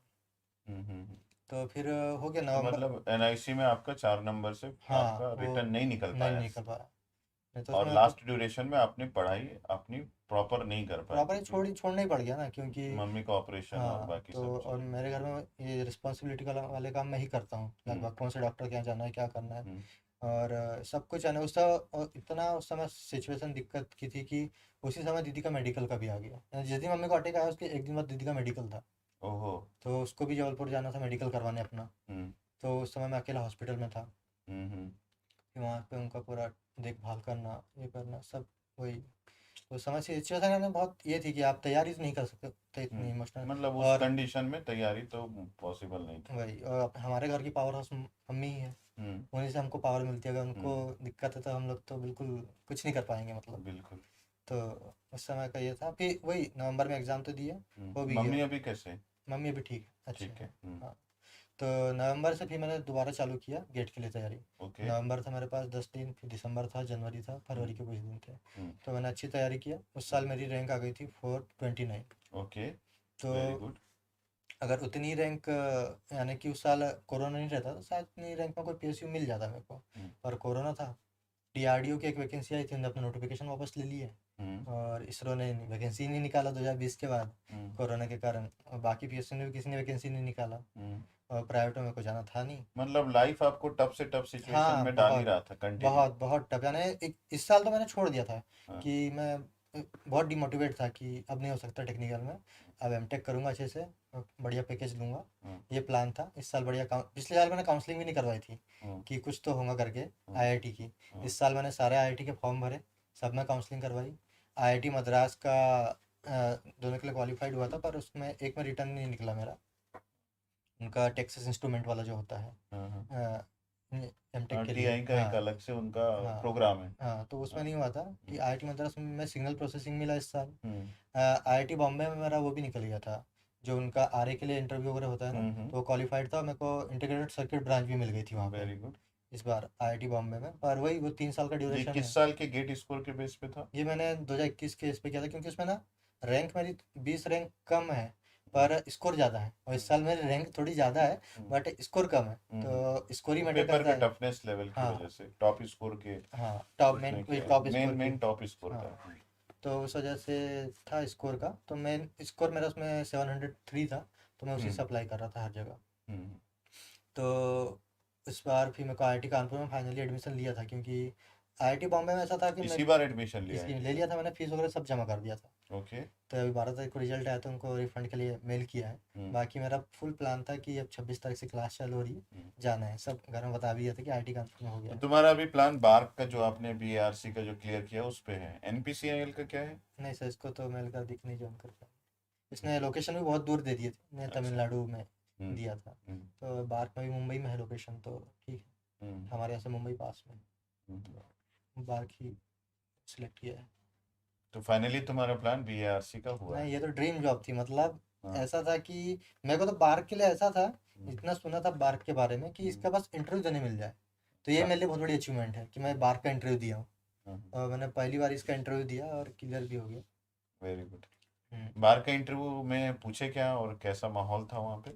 हम्म।
तो फिर हो गया
तो
नवंबर।
मतलब एनआईसी में आपका 4 नंबर से
हाँ,
आपका
वो
रिटर्न नहीं निकल
नहीं
पाया,
निकल पाया, नहीं तो
और
उसमें तो
लास्ट ड्यूरेशन में आपने पढ़ाई अपनी प्रॉपर नहीं कर पाए
प्रॉपर ही
क्योंकि
छोड़ना ही पड़ गया ना, क्योंकि
मम्मी का ऑपरेशन और
हाँ,
बाकी
तो
सब
और
चीज़ें।
मेरे घर में ये रिस्पॉन्सिबिलिटी वाले काम मैं ही करता हूँ
हम्म
लगभग, कौन से डॉक्टर के यहाँ जाना है, क्या करना है,
हम्म
और सब कुछ है ना। और इतना उस समय सिचुएशन दिक्कत की थी कि उसी समय दीदी का मेडिकल का भी आ गया, जिस दिन मम्मी को अटैक आया उसके एक दिन बाद दीदी का मेडिकल था।
ओहो।
तो उसको भी जबलपुर जाना था मेडिकल करवाने अपना।
हम्म
तो उस समय मैं अकेला हॉस्पिटल में था,
हम्म।
कि वहाँ पे उनका पूरा देखभाल करना, ये करना सब, वही। तो उस समय सिचुएशन में बहुत ये थी कि आप तैयारी तो नहीं कर सकते थे इतनी इमोशनल।
मतलब उस
और
कंडीशन में तैयारी तो पॉसिबल नहीं थी।
वही, और हमारे घर की पावर हाउस मम्मी ही है,
हम्म
उन्हीं से हमको पावर मिलती है। अगर उनको
हम्म।
दिक्कत है तो हम लोग तो बिल्कुल कुछ नहीं कर पाएंगे मतलब।
बिल्कुल।
तो उस समय का ये था, फिर वही नवंबर में एग्ज़ाम तो दिया, हो भी
मम्मी
गया।
अभी कैसे?
मम्मी अभी ठीक है, अच्छे
ठीक
हैं।
है।
हाँ, तो नवंबर से फिर मैंने दोबारा चालू किया गेट के लिए तैयारी।
ओके।
नवंबर था मेरे पास 10 दिन, फिर दिसंबर था, जनवरी था,
हम्म
फरवरी के कुछ दिन थे।
हम्म।
तो मैंने अच्छी तैयारी किया। उस साल मेरी रैंक आ गई थी 429।
ओके।
तो
वेरी गुड।
अगर उतनी रैंक, यानी कि उस साल कोरोना नहीं रहता तो शायद उतनी रैंक में कोई पीएसयू मिल जाता मेरे को,
हम्म
पर कोरोना था। डीआरडीओ की एक वैकेंसी आई थी, उन्होंने अपना नोटिफिकेशन वापस ले लिए,
हम्म
और इसरो ने वैकेंसी नहीं निकाला 2020 के बाद,
हम्म
कोरोना के कारण। और बाकी पीएसयू ने भी किसी ने वैकेंसी नहीं निकाला,
हम्म।
और प्राइवेट में को जाना था नहीं।
मतलब लाइफ आपको टफ से टफ सिचुएशन
हाँ,
में डाल ही
बहुत
रहा था कंटिन्यू।
बहुत बहुत टफ, यानी इस साल तो मैंने छोड़ दिया था,
हाँ।
कि मैं बहुत डिमोटिवेट था कि अब नहीं हो सकता टेक्निकल में, अब एमटेक करूँगा अच्छे से, बढ़िया पैकेज लूँगा।
हाँ
ये प्लान था इस साल बढ़िया। पिछले साल मैंने काउंसलिंग भी नहीं करवाई थी
हाँ
कि कुछ तो होगा करके,
हाँ
आईआईटी की।
हाँ।
इस साल मैंने सारे आईआईटी के फॉर्म भरे, सब में काउंसलिंग करवाई। आईआईटी मद्रास का दोनों के लिए क्वालिफाइड हुआ था, पर उसमें एक में रिटर्न नहीं निकला मेरा, उनका टेक्सास इंस्ट्रूमेंट वाला जो होता
हाँ हाँ।
है एमटेक के लिए।
टीआई का एक
हाँ
अलग से उनका
हाँ
प्रोग्राम है।
हाँ, तो उसमें
हाँ।
नहीं हुआ था कि आईआईटी मद्रास में सिग्नल प्रोसेसिंग मिला इस साल।
हम्म
आईआईटी बॉम्बे में मेरा वो भी निकल गया था, जो उनका आरए के लिए इंटरव्यू वगैरह होता है ना,
हम्म।
तो वो क्वालिफाइड था, मेरे को इंटीग्रेटेड सर्किट ब्रांच भी मिल गई थी वहाँ पे
वेरी गुड।
इस बार आईआईटी बॉम्बे में। पर वही, वो 3 साल का
ये
ड्यूरेशन
किस
है।
साल के गेट स्कोर के बेस पे था?
ये मैंने 2021 के इस पे किया था, क्योंकि उसमें ना रैंक मेरी 20 रैंक कम है,
हम्म
पर स्कोर ज़्यादा है, और इस साल मेरी रैंक थोड़ी ज़्यादा है,
हम्म
बट स्कोर कम है।
हम्म।
तो स्कोर ही
वो
मैटर
पेपर
करता
के
है।
टफनेस लेवल की
हाँ
वजह से टॉप स्कोर के
हाँ, टॉप
उसने
मेन वही
किया,
टॉप
मेन
स्कोर की।
मेन टॉप स्कोर
हाँ,
का।
तो उस वजह से था स्कोर का। तो मेन स्कोर मेरा उसमें 703 था, तो मैं उसी
हम्म
से अप्लाई कर रहा था हर जगह।
हम्म
तो इस बार फिर मेरे को आईआईटी कानपुर में फाइनली एडमिशन लिया था, क्योंकि आईआईटी बॉम्बे में ऐसा था कि मैं
इसी बार एडमिशन लिया है
इसकी ले
टीसी?
लिया था मैंने, फीस वगैरह सब जमा कर दिया था।
ओके।
तो अभी 12 तारीख को रिजल्ट आया, तो उनको रिफंड के लिए मेल किया है।
हम्म
बाकी मेरा फुल प्लान था कि अब 26 तारीख से क्लास चालू हो रही है,
हम्म।
जाना है। सब घर में बता भी दिया था कि आईआईटी कानपुर में हो गया
तो
है।
तुम्हारा अभी प्लान बार्क का जो आपने बीएआरसी का जो क्लियर किया उस पे है, एनपीसीआईएल का क्या है?
नहीं सर, इसको तो मेल कर दिख नहीं ज्वाइन कर पाया। इसने लोकेशन भी बहुत दूर दे दिए थे, मैं
अच्छा।
तमिलनाडु में
हम्म
दिया था।
हम्म
तो बार्क में भी मुंबई में है लोकेशन, तो ठीक है,
हम्म
हमारे यहाँ से मुंबई पास में,
हम्म।
तो बार्क ही सिलेक्ट किया है।
तो फाइनली तुम्हारा प्लान बीएआरसी का हुआ है?
नहीं, ये तो ड्रीम जॉब थी मतलब।
हाँ।
ऐसा था कि मेरे को तो बार्क के लिए ऐसा था,
हम्म
इतना सुना था बार्क के बारे में कि
हम्म।
इसका बस इंटरव्यू देने मिल जाए, तो ये
अच्छा।
मेरे लिए बहुत बड़ी अचीवमेंट है कि मैं बार्क का इंटरव्यू दिया हूँ।
हाँ।
और मैंने पहली बार इसका इंटरव्यू दिया और क्लियर भी हो गया।
Very good.
हम्म।
बार का इंटरव्यू में पूछे क्या और कैसा माहौल था वहाँ पे?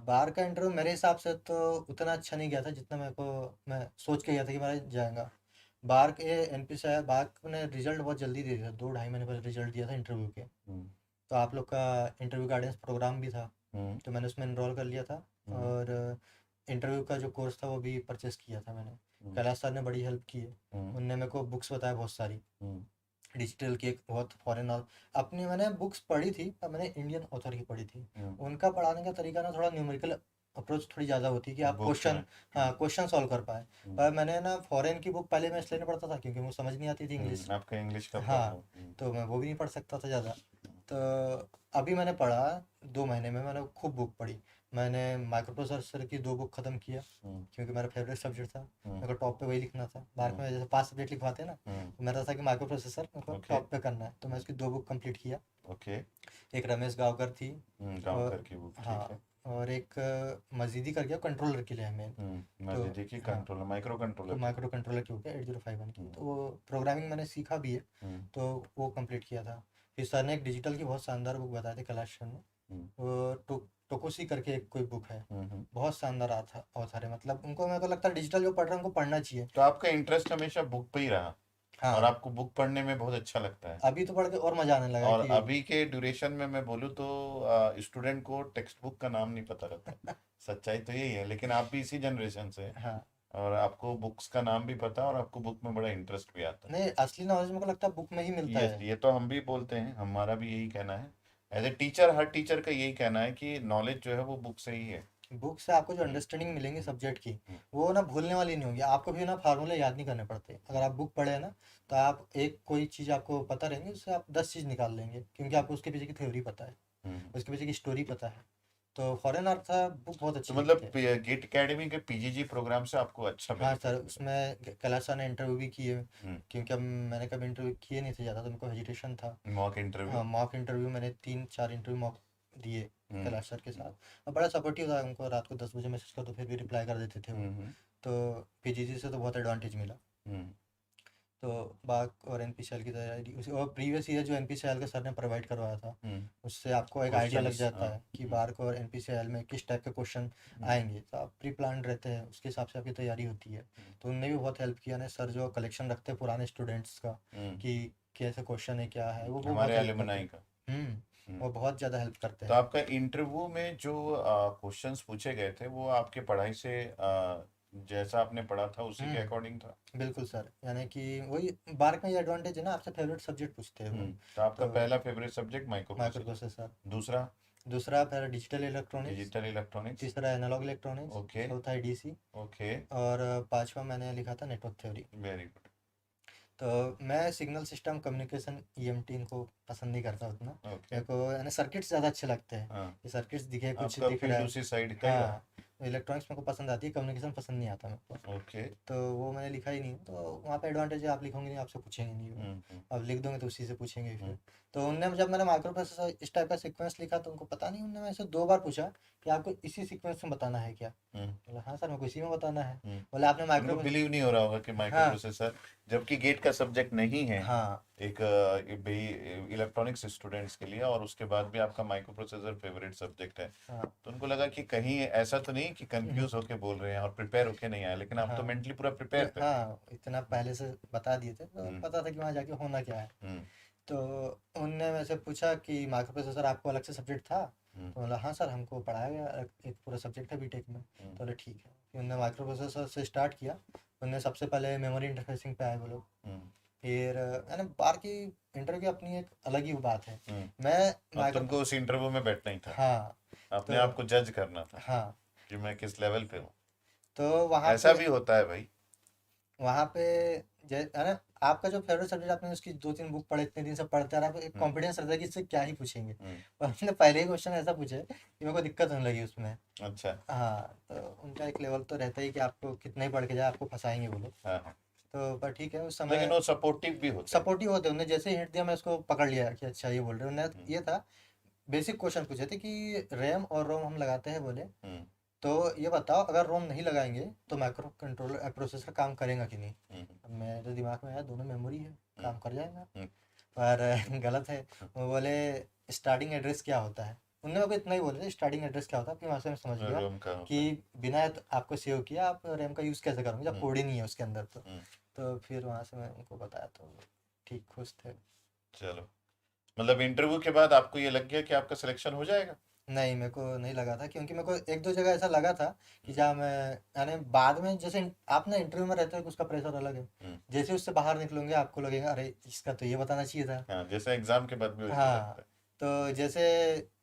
बार का इंटरव्यू मेरे हिसाब से तो उतना अच्छा नहीं गया था जितना मेरे को, मैं सोच के गया था कि मेरा जाएगा। बार के एनपी से बार ने रिजल्ट बहुत जल्दी दे दिया था, 2 ढाई महीने पहले रिजल्ट दिया था इंटरव्यू के।
हम्म
तो आप लोग का इंटरव्यू गाइडेंस प्रोग्राम भी था,
हम्म
तो मैंने उसमें इनरोल कर लिया था।
हम्म
और इंटरव्यू का जो कोर्स था वो भी परचेस किया था मैंने।
हम्म
कैलाश सर ने बड़ी हेल्प की है,
हम्म
उनने मेरे को बुक्स बताया बहुत सारी,
हम्म
डिजिटल की एक बहुत फॉरेन और अपनी मैंने बुक्स पढ़ी थी, पर मैंने इंडियन ऑथर की पढ़ी थी।
हम्म।
उनका पढ़ाने का तरीका ना थोड़ा न्यूमेरिकल अप्रोच थोड़ी ज़्यादा होती है कि आप
बुक्स
क्वेश्चन,
में।
हाँ क्वेश्चन सॉल्व कर पाए।
हम्म
पर मैंने ना फॉरेन की बुक पहले मैं इसलिए नहीं पढ़ता था क्योंकि मुझे समझ नहीं आती थी इंग्लिश।
आपका इंग्लिश का
हाँ,
प्रॉब्लम।
तो मैं वो भी नहीं पढ़ सकता था ज़्यादा। तो अभी मैंने पढ़ा, 2 महीने में मैंने खूब बुक पढ़ी। मैंने माइक्रो प्रोसेसर की 2 बुक ख़त्म किया,
हम्म
क्योंकि मेरा फेवरेट सब्जेक्ट था,
हम्म
मेरे को टॉप पे वही लिखना था। बार्क
हम्म
में जैसे 5 सब्जेक्ट लिखवाते हैं ना,
हम्म।
तो मेरा था कि माइक्रो प्रोसेसर मेरे को
ओके।
टॉप पे करना है, तो मैं उसकी 2 बुक कंप्लीट किया।
ओके।
एक रमेश गावकर थी,
गांव
और
घर की बुक, ठीक
हाँ,
है।
और एक मजीदी करके कंट्रोलर के लिए है मेन। तो
मजीदी की
हाँ,
कंट्रोलर, माइक्रो
तो
कंट्रोलर की।
माइक्रो कंट्रोलर के ऊपर 8051 की,
हम्म,
तो वो प्रोग्रामिंग मैंने सीखा भी है,
हम्म,
तो वो कंप्लीट किया था। फिर सर ने एक डिजिटल की बहुत शानदार बुक बताई थी कैलाश सर ने,
हम्म,
वो टोकोसी करके एक कोई बुक है,
हम्म।
बहुत शानदार ऑथर है, मतलब उनको, मेरे को लगता है डिजिटल जो पढ़ रहे हैं उनको पढ़ना चाहिए।
तो आपका इंटरेस्ट हमेशा बुक पे ही रहा, और
हाँ,
आपको बुक पढ़ने में बहुत अच्छा लगता है।
अभी तो पढ़ के और मजा आने लगा है
और
कि
अभी के ड्यूरेशन में मैं बोलूँ तो स्टूडेंट को टेक्स्ट बुक का नाम नहीं पता रहता। सच्चाई तो यही है, लेकिन आप भी इसी जनरेशन से हैं,
हाँ,
और आपको बुक्स का नाम भी पता है और आपको बुक में बड़ा इंटरेस्ट भी आता
नहीं असली नॉलेज मेरे को लगता है बुक में ही
है।
मिलता है।
ये तो हम भी बोलते हैं, हमारा भी यही कहना है। एज ए टीचर, हर टीचर का यही कहना है कि नॉलेज जो है वो बुक से ही है।
बुक से आपको जो
हम्म,
अंडरस्टैंडिंग मिलेंगी सब्जेक्ट की,
हम्म,
वो ना भूलने वाली नहीं होगी, आपको भी ना फार्मूले याद नहीं करने पड़ते। अगर आप बुक पढ़े हैं ना, तो आप एक कोई चीज़ आपको पता रहेंगी, उससे आप 10 चीज़ निकाल लेंगे, क्योंकि आपको उसके पीछे की थ्योरी पता है,
हम्म।
उसके पीछे की स्टोरी पता है। तो फॉरेन अर्थ बुक बहुत
तो
अच्छी लिखी
मतलब
है।
गेट एकेडमी के पीजीजी प्रोग्राम से आपको अच्छा
हाँ सर,
बेनिफिट मिला।
उसमें कैलाश सर ने इंटरव्यू भी किए,
हम्म।
क्योंकि अब मैंने कभी इंटरव्यू किए नहीं थे ज़्यादा, तो मेरे को हेजिटेशन था।
Mock interview.
हाँ, मॉक इंटरव्यू मैंने 3-4 इंटरव्यू मॉक दिए
हम्म,
कैलाश सर के साथ, और बड़ा सपोर्टिव था। उनको रात को 10 बजे मैसेज करो तो फिर भी रिप्लाई कर देते थे वो।
हम्म,
तो पीजीजी से तो बहुत एडवांटेज मिला।
हम्म,
तो बाक और एनपीसीएल की तैयारी उसी, और प्रीवियस ईयर जो एनपीसीएल का सर ने प्रोवाइड करवाया था,
हम्म।
उससे आपको एक आइडिया लग
क्वेश्चंस,
जाता
हाँ।
है कि
हम्म,
बार्क और एनपीसीएल में किस टाइप के क्वेश्चन
हम्म,
आएंगे, तो आप प्री प्लान रहते हैं, उसके हिसाब से आपकी तैयारी होती है। तो उनने भी बहुत हेल्प किया ने सर, जो कलेक्शन रखते हैं पुराने स्टूडेंट्स का,
हम्म।
कि कैसे क्वेश्चन है क्या है, वो बहुत
हमारे
हेल्प करते
एलुमनाई
हैं।
का।
हम्म,
हम्म।
वो बहुत ज़्यादा हेल्प करते
तो
हैं।
आपका इंटरव्यू में जो क्वेश्चंस पूछे गए थे वो आपके पढ़ाई से जैसा आपने पढ़ा था उसी के अकॉर्डिंग था।
बिल्कुल सर, यानी कि वही बार्क में ये एडवांटेज है ना, आपसे फेवरेट सब्जेक्ट पूछते हैं वो।
तो आपका
तो
पहला favourite subject micro
micro
processor.
Processor,
दूसरा
दूसरा फिर डिजिटल इलेक्ट्रॉनिक्स,
डिजिटल इलेक्ट्रॉनिक्स।
तीसरा एनालॉग इलेक्ट्रॉनिक्स,
ओके।
चौथा है डीसी,
ओके।
और पांचवा मैंने लिखा था नेटवर्क थ्योरी।
Very good.
तो मैं सिग्नल सिस्टम कम्युनिकेशन ईएमटी इनको पसंद नहीं करता उतना,
ओके।
मेरे को यानी सर्किट्स ज़्यादा अच्छे लगते हैं,
हाँ,
कि सर्किट्स दिखे, कुछ
आपका
दिख रहा
फील्ड
है।
उसी साइड का ही रहा।
हाँ, इलेक्ट्रॉनिक्स मेरे को पसंद आती है, कम्युनिकेशन पसंद नहीं आता मेरे को।
ओके।
तो वो मैंने लिखा ही नहीं, तो वहाँ पे एडवांटेज है, आप लिखोगे नहीं, आपसे पूछेंगे नहीं वो,
हम्म,
अब लिख दोगे तो उसी से पूछेंगे
हम्म,
फिर। तो उनने, जब मैंने माइक्रो प्रोसेसर इस टाइप का सीक्वेंस लिखा, तो उनको पता नहीं, उनने मेरे से 2 बार पूछा कि आपको इसी सीक्वेंस में बताना है क्या।
हम्म,
बोला हाँ सर, मेरे को इसी में बताना है।
हम्म।
बोले आपने माइक्रो
उनको बिलीव नहीं हो रहा होगा कि माइक्रो
हाँ,
प्रोसेसर, जबकि गेट का सब्जेक्ट नहीं है
हाँ,
एक इलेक्ट्रॉनिक्स स्टूडेंट्स के लिए, और उसके बाद भी आपका माइक्रो प्रोसेसर फेवरेट सब्जेक्ट है।
हाँ,
तो उनको लगा कि कहीं ऐसा तो नहीं कि कंफ्यूज होके बोल रहे हैं और प्रिपेयर होके नहीं आए, लेकिन आप तो
हाँ,
मेंटली पूरा प्रिपेयर थे।
हाँ, इतना पहले से बता दिए थे, तो
हम्म,
पता था कि वहाँ जाके होना क्या है।
हम्म,
तो उनने मेरे से पूछा कि माइक्रो प्रोसेसर आपको अलग से सब्जेक्ट था,
हम्म,
तो बोला हाँ सर, हमको पढ़ाया गया, एक पूरा सब्जेक्ट है बीटेक में।
हम्म,
तो बोले ठीक है, फिर उन्होंने माइक्रो प्रोसेसर से स्टार्ट किया। उनने सबसे पहले मेमोरी इंटरफेसिंग पे आए वो लोग।
हम्म,
फिर यानी बार की इंटरव्यू की अपनी एक अलग ही बात है।
हम्म।
मैं
अब
माइक्रो
तुमको उस इंटरव्यू में बैठना ही था,
हाँ,
अपने
तो
आप को जज करना था
हाँ,
कि मैं किस लेवल पे हूँ।
तो वहाँ
ऐसा
पे
भी होता है भाई।
वहाँ पे है ना, आपका जो फेवरेट सब्जेक्ट, आपने उसकी 2-3 बुक पढ़े, इतने दिन से पढ़ते आ रहे हैं, आपको एक
हम्म,
कॉन्फिडेंस रहता है कि इससे क्या ही पूछेंगे।
हम्म।
और हमने पहले ही क्वेश्चन ऐसा पूछे कि मेरे को दिक्कत होने लगी उसमें।
अच्छा।
हाँ, तो उनका एक लेवल तो रहता ही कि आपको कितना ही पढ़ के जाए, आपको फंसाएंगे वो लोग।
हाँ, हाँ।
तो पर ठीक है, उस
लेकिन
समय
वो सपोर्टिव भी होते हैं।
सपोर्टिव होते हैं, उन्होंने जैसे ही हिंट दिया मैं उसको पकड़ लिया कि अच्छा ये बोल रहे हैं।
हम्म,
उन्होंने ये था, बेसिक क्वेश्चन पूछे थे कि रैम और रोम हम लगाते हैं बोले,
हम्म,
तो ये बताओ अगर रोम नहीं लगाएंगे तो माइक्रो कंट्रोलर प्रोसेसर काम करेगा कि नहीं।
हम्म,
अब मेरे दिमाग में आया दोनों मेमोरी है,
हम्म,
काम कर जाएगा।
हम्म,
पर गलत है। वो बोले स्टार्टिंग एड्रेस क्या होता है, उनने मेरे को इतना ही बोले थे स्टार्टिंग एड्रेस क्या होता है, फिर वहाँ से मैं समझ गया
रूम का
कि
होता है।
बिना आपको सेव किया आप रैम का यूज़ कैसे करोगे जब
हम्म,
कोड ही नहीं है उसके अंदर।
हम्म।
तो फिर वहाँ से मैं उनको बताया, तो ठीक खुश थे।
चलो, मतलब इंटरव्यू के बाद आपको ये लग गया कि आपका सिलेक्शन हो जाएगा।
नहीं, मेरे को नहीं लगा था, क्योंकि मेरे को 1-2 जगह ऐसा लगा था कि
हम्म,
जहाँ मैं, यानी बाद में जैसे आप ना इंटरव्यू में रहते हो कि उसका प्रेशर अलग है,
हम्म।
जैसे उससे बाहर निकलोगे आपको लगेगा अरे इसका तो ये बताना चाहिए था।
हाँ, जैसे एग्जाम के बाद भी वैसे ही
हाँ,
लगता है।
तो जैसे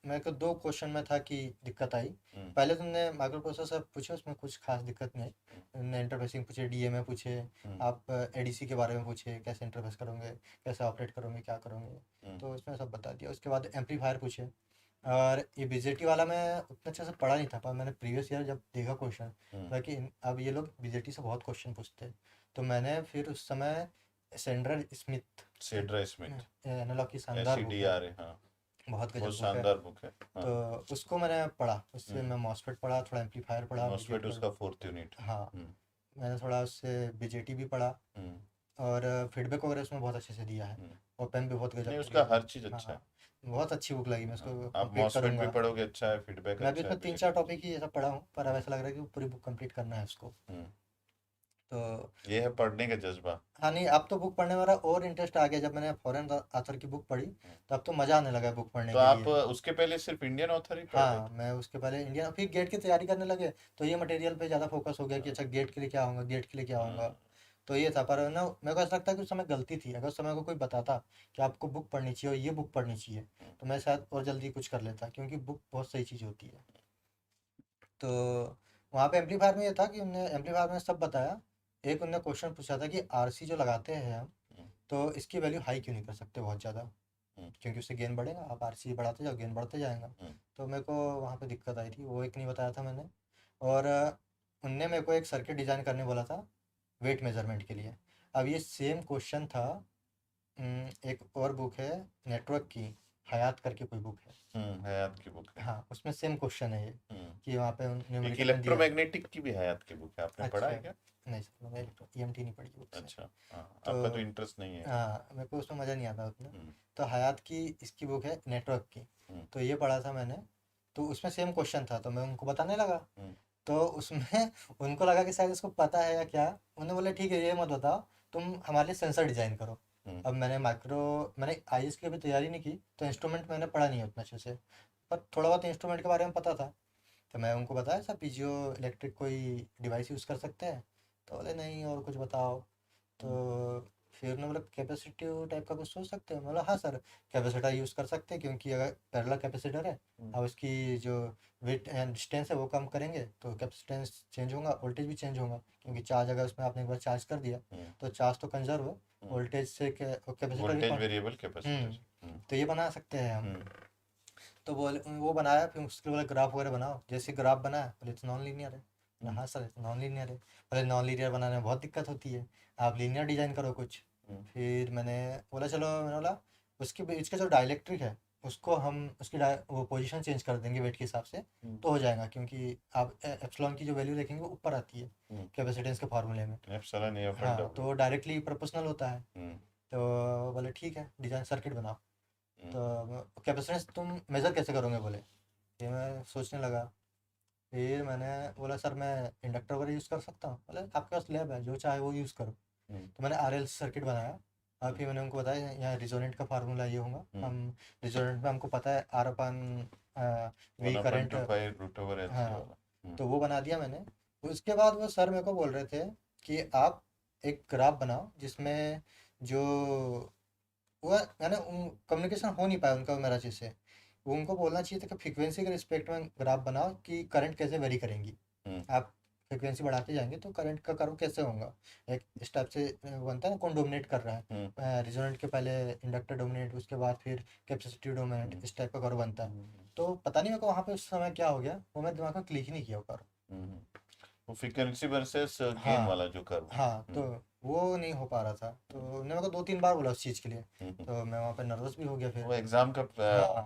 मेरे को 2 क्वेश्चन में था कि दिक्कत आई।
हम्म,
पहले तुमने माइक्रो प्रोसेसर पूछे, उसमें कुछ खास दिक्कत नहीं आई।
हम्म,
तुमने इंटरफेसिंग पूछे, डीएमए पूछे,
हम्म,
आप एडीसी के बारे में पूछे, कैसे इंटरफेस करोगे, कैसे ऑपरेट करोगे, क्या करोगे।
हम्म,
तो इसमें सब बता दिया। उसके बाद एम्पलीफायर पूछे, और ये बीजेटी वाला मैं उतना अच्छे से पढ़ा नहीं था, पर मैंने प्रीवियस ईयर जब देखा क्वेश्चन,
हम्म।
ताकि अब ये लोग बीजेटी से बहुत क्वेश्चन पूछते हैं, तो मैंने फिर उस समय Sandra Smith
Sedra Smith.
Analog की
एस
शानदार
सी
बुक
डी
है,
आर है, हाँ।
बहुत
बहुत
गजब बुक है।
शानदार बुक है। हाँ।
तो उसको मैंने पढ़ा, उससे मैं मॉसफेट पढ़ा, थोड़ा एम्पलीफायर पढ़ा,
मॉस्फेट
बीजेटी
उसका
पढ़ा।
4th unit.
हाँ,
हम्म।
मैंने थोड़ा उससे बीजेटी भी पढ़ा,
हम्म।
और फीडबैक वगैरह उसमें बहुत अच्छे से दिया है।
हम्म।
और पेन भी बहुत गजब
नहीं,
का
उसका
दिया है।
हर चीज़ अच्छा है।
हाँ, बहुत अच्छी बुक लगी, मैं
हाँ,
उसको
आप
कंप्लीट
मॉस्फेट भी
करूँगा।
पढ़ोगे, अच्छा है, फीडबैक
मैं अभी
अच्छा है,
उसमें तीन चार
बीजेटी अच्छा
टॉपिक ही ऐसा पढ़ा हूँ, पर अब
है।
ऐसा लग रहा है कि पूरी बुक कंप्लीट करना है उसको।
हम्म।
तो
ये है पढ़ने का जज्बा।
हाँ, नहीं, अब तो बुक पढ़ने में मेरा और इंटरेस्ट आ गया, जब मैंने फॉरेन ऑथर की बुक पढ़ी,
हम्म।
तो अब तो मज़ा आने लगा बुक पढ़ने
तो
के
आप
लिए।
उसके पहले सिर्फ इंडियन ऑथर ही पढ़ रहे
हाँ,
थे?
मैं उसके पहले इंडियन, फिर गेट की तैयारी करने लगे, तो ये मटेरियल पे ज़्यादा फोकस हो गया कि
हाँ।
अच्छा गेट के लिए क्या होगा, गेट के लिए क्या होगा।
हाँ।
तो ये था, पर ना मेरे को ऐसा लगता है कि उस समय गलती थी, अगर उस समय को कोई बताता कि आपको बुक पढ़नी चाहिए और ये बुक पढ़नी चाहिए,
हम्म।
तो मैं शायद और जल्दी कुछ कर लेता, क्योंकि बुक बहुत सही चीज़ होती है। तो वहाँ पे एम्पलीफायर में ये था कि उनने एम्पलीफायर में सब बताया। एक उनने क्वेश्चन पूछा था कि आरसी जो लगाते हैं हम,
हम्म।
तो इसकी वैल्यू हाई क्यों नहीं कर सकते बहुत ज़्यादा,
हम्म।
क्योंकि उससे गेन बढ़ेगा, आप आरसी बढ़ाते जाओ, गेन बढ़ते जाएगा।
हम्म।
तो मेरे को वहाँ पे दिक्कत आई थी, वो एक नहीं बताया था मैंने। और उनने मेरे को एक सर्किट डिज़ाइन करने बोला था वेट मेजरमेंट के लिए। अब ये सेम क्वेश्चन था, एक और बुक है नेटवर्क की, हयात करके कोई बुक है।
हयात की बुक है।
हाँ, उसमें सेम क्वेश्चन है ये,
हम्म।
कि वहाँ पे
एक
न्यूमेरिकल में दिया है।
इलेक्ट्रोमैग्नेटिक की भी हयात की बुक है, आपने पढ़ा
अच्छा,
है क्या?
नहीं सर, मैंने ईएमटी नहीं पढ़ी बुक से।
अच्छा। हाँ,
तो
आपका तो इंटरेस्ट नहीं है।
हाँ, मेरे को उसमें मज़ा नहीं आता उतना।
हम्म।
तो हयात की इसकी बुक है नेटवर्क की,
हम्म।
तो ये पढ़ा था मैंने। तो उसमें सेम क्वेश्चन था, तो मैं उनको बताने लगा।
हम्म।
तो उसमें उनको लगा कि शायद इसको पता है या क्या। उन्होंने बोले ठीक है, ये मत बताओ, तुम हमारे लिए सेंसर डिज़ाइन करो।
हम्म।
अब मैंने आईएएस की अभी तैयारी नहीं की, तो इंस्ट्रूमेंट मैंने पढ़ा नहीं है उतना अच्छे से, पर थोड़ा बहुत इंस्ट्रूमेंट के बारे में पता था। तो मैं उनको बताया सर, पीजियो इलेक्ट्रिक कोई डिवाइस यूज़ कर सकते हैं? तो बोले नहीं, और कुछ बताओ। तो फिर उन्होंने बोला कैपेसिटिव टाइप का कुछ सोच सकते हैं? मैं बोला हाँ सर, कैपेसिटर यूज़ कर सकते हैं, क्योंकि अगर पैरेलल कैपेसिटर है,
हम्म।
अब उसकी जो वेट एंड डिस्टेंस है वो कम करेंगे, तो कैपेसिटेंस चेंज होगा, वोल्टेज भी चेंज होगा, क्योंकि चार्ज अगर उसमें आपने एक बार चार्ज कर दिया,
हम्म।
तो चार्ज तो कंजर्व है,
हम्म।
वोल्टेज से कैपेसिटर भी
वोल्टेज वेरिएबल कैपेसिटर।
हम्म,
हम्म।
तो ये बना सकते हैं हम।
हम्म।
तो बोले वो बनाया, फिर उसके बोले ग्राफ वगैरह बनाओ, जैसे ग्राफ बनाया, बोले तो नॉन लीनियर है। बोला
हम्म।
हाँ सर, नॉन लीनियर है। बोले नॉन लीनियर बनाने में बहुत दिक्कत होती है, आप लीनियर डिज़ाइन करो कुछ।
हम्म।
फिर मैंने बोला चलो, मैंने बोला उसके बीच का जो डाइलेक्ट्रिक है, उसको हम वो पोजीशन चेंज कर देंगे वेट के हिसाब से,
हम्म।
तो हो जाएगा, क्योंकि आप एप्सिलॉन की जो वैल्यू देखेंगे वो ऊपर आती है
हम्म।
कैपेसिटेंस के फार्मूले में।
एप्सिलॉन एफ एल
हाँ, तो
डब्ल्यू।
वो डायरेक्टली प्रोपोर्शनल होता है।
हम्म।
तो बोले ठीक है, डिज़ाइन सर्किट बनाओ।
हम्म।
तो कैपेसिटेंस तुम मेज़र कैसे करोगे? बोले। फिर मैं सोचने लगा। फिर मैंने बोला सर, मैं इंडक्टर वगैरह यूज़ कर सकता हूँ? बोले आपके पास लैब है, जो चाहे वो यूज़ करो।
हम्म।
तो मैंने आरएल सर्किट बनाया, और
हम्म।
फिर मैंने उनको बताया यहाँ रिजोनेंट का फार्मूला ये होगा,
हम्म।
हम रिजोनेंट में हमको पता है R upon
one
V
upon
current.
Two five root over L C
हाँ,
वाला। हम्म।
तो वो बना दिया मैंने। उसके बाद वो सर मेरे को बोल रहे थे कि आप एक ग्राफ बनाओ जिसमें जो वो यानी कम्युनिकेशन हो नहीं पाया उनका और मेरा चीज़ से। वो उनको बोलना चाहिए था कि फ्रीक्वेंसी के रिस्पेक्ट में ग्राफ बनाओ कि करंट कैसे वेरी करेंगी।
हम्म।
आप फ्रीक्वेंसी बढ़ाते जाएंगे तो करंट का कर्व कैसे होगा, एक इस टाइप से बनता है ना, कौन डोमिनेट कर रहा
हम्म।
है, रिजोनेंट के पहले इंडक्टर डोमिनेट, उसके बाद फिर कैपेसिटिव डोमिनेट,
हम्म।
इस टाइप का कर्व बनता है।
हम्म।
तो पता नहीं मेरे को वहाँ पे उस समय क्या हो गया, वो मेरे दिमाग में क्लिक ही नहीं किया वो कर्व।
हम्म। वो फ्रीक्वेंसी वर्सेस गेन
हाँ,
वाला जो कर्व है।
हाँ, तो वो नहीं हो पा रहा था, तो उन्होंने मेरे को 2-3 बार बोला उस चीज़ के लिए।
हम्म।
तो मैं वहाँ पे नर्वस भी हो गया फिर।
वो एग्जाम का
हाँ,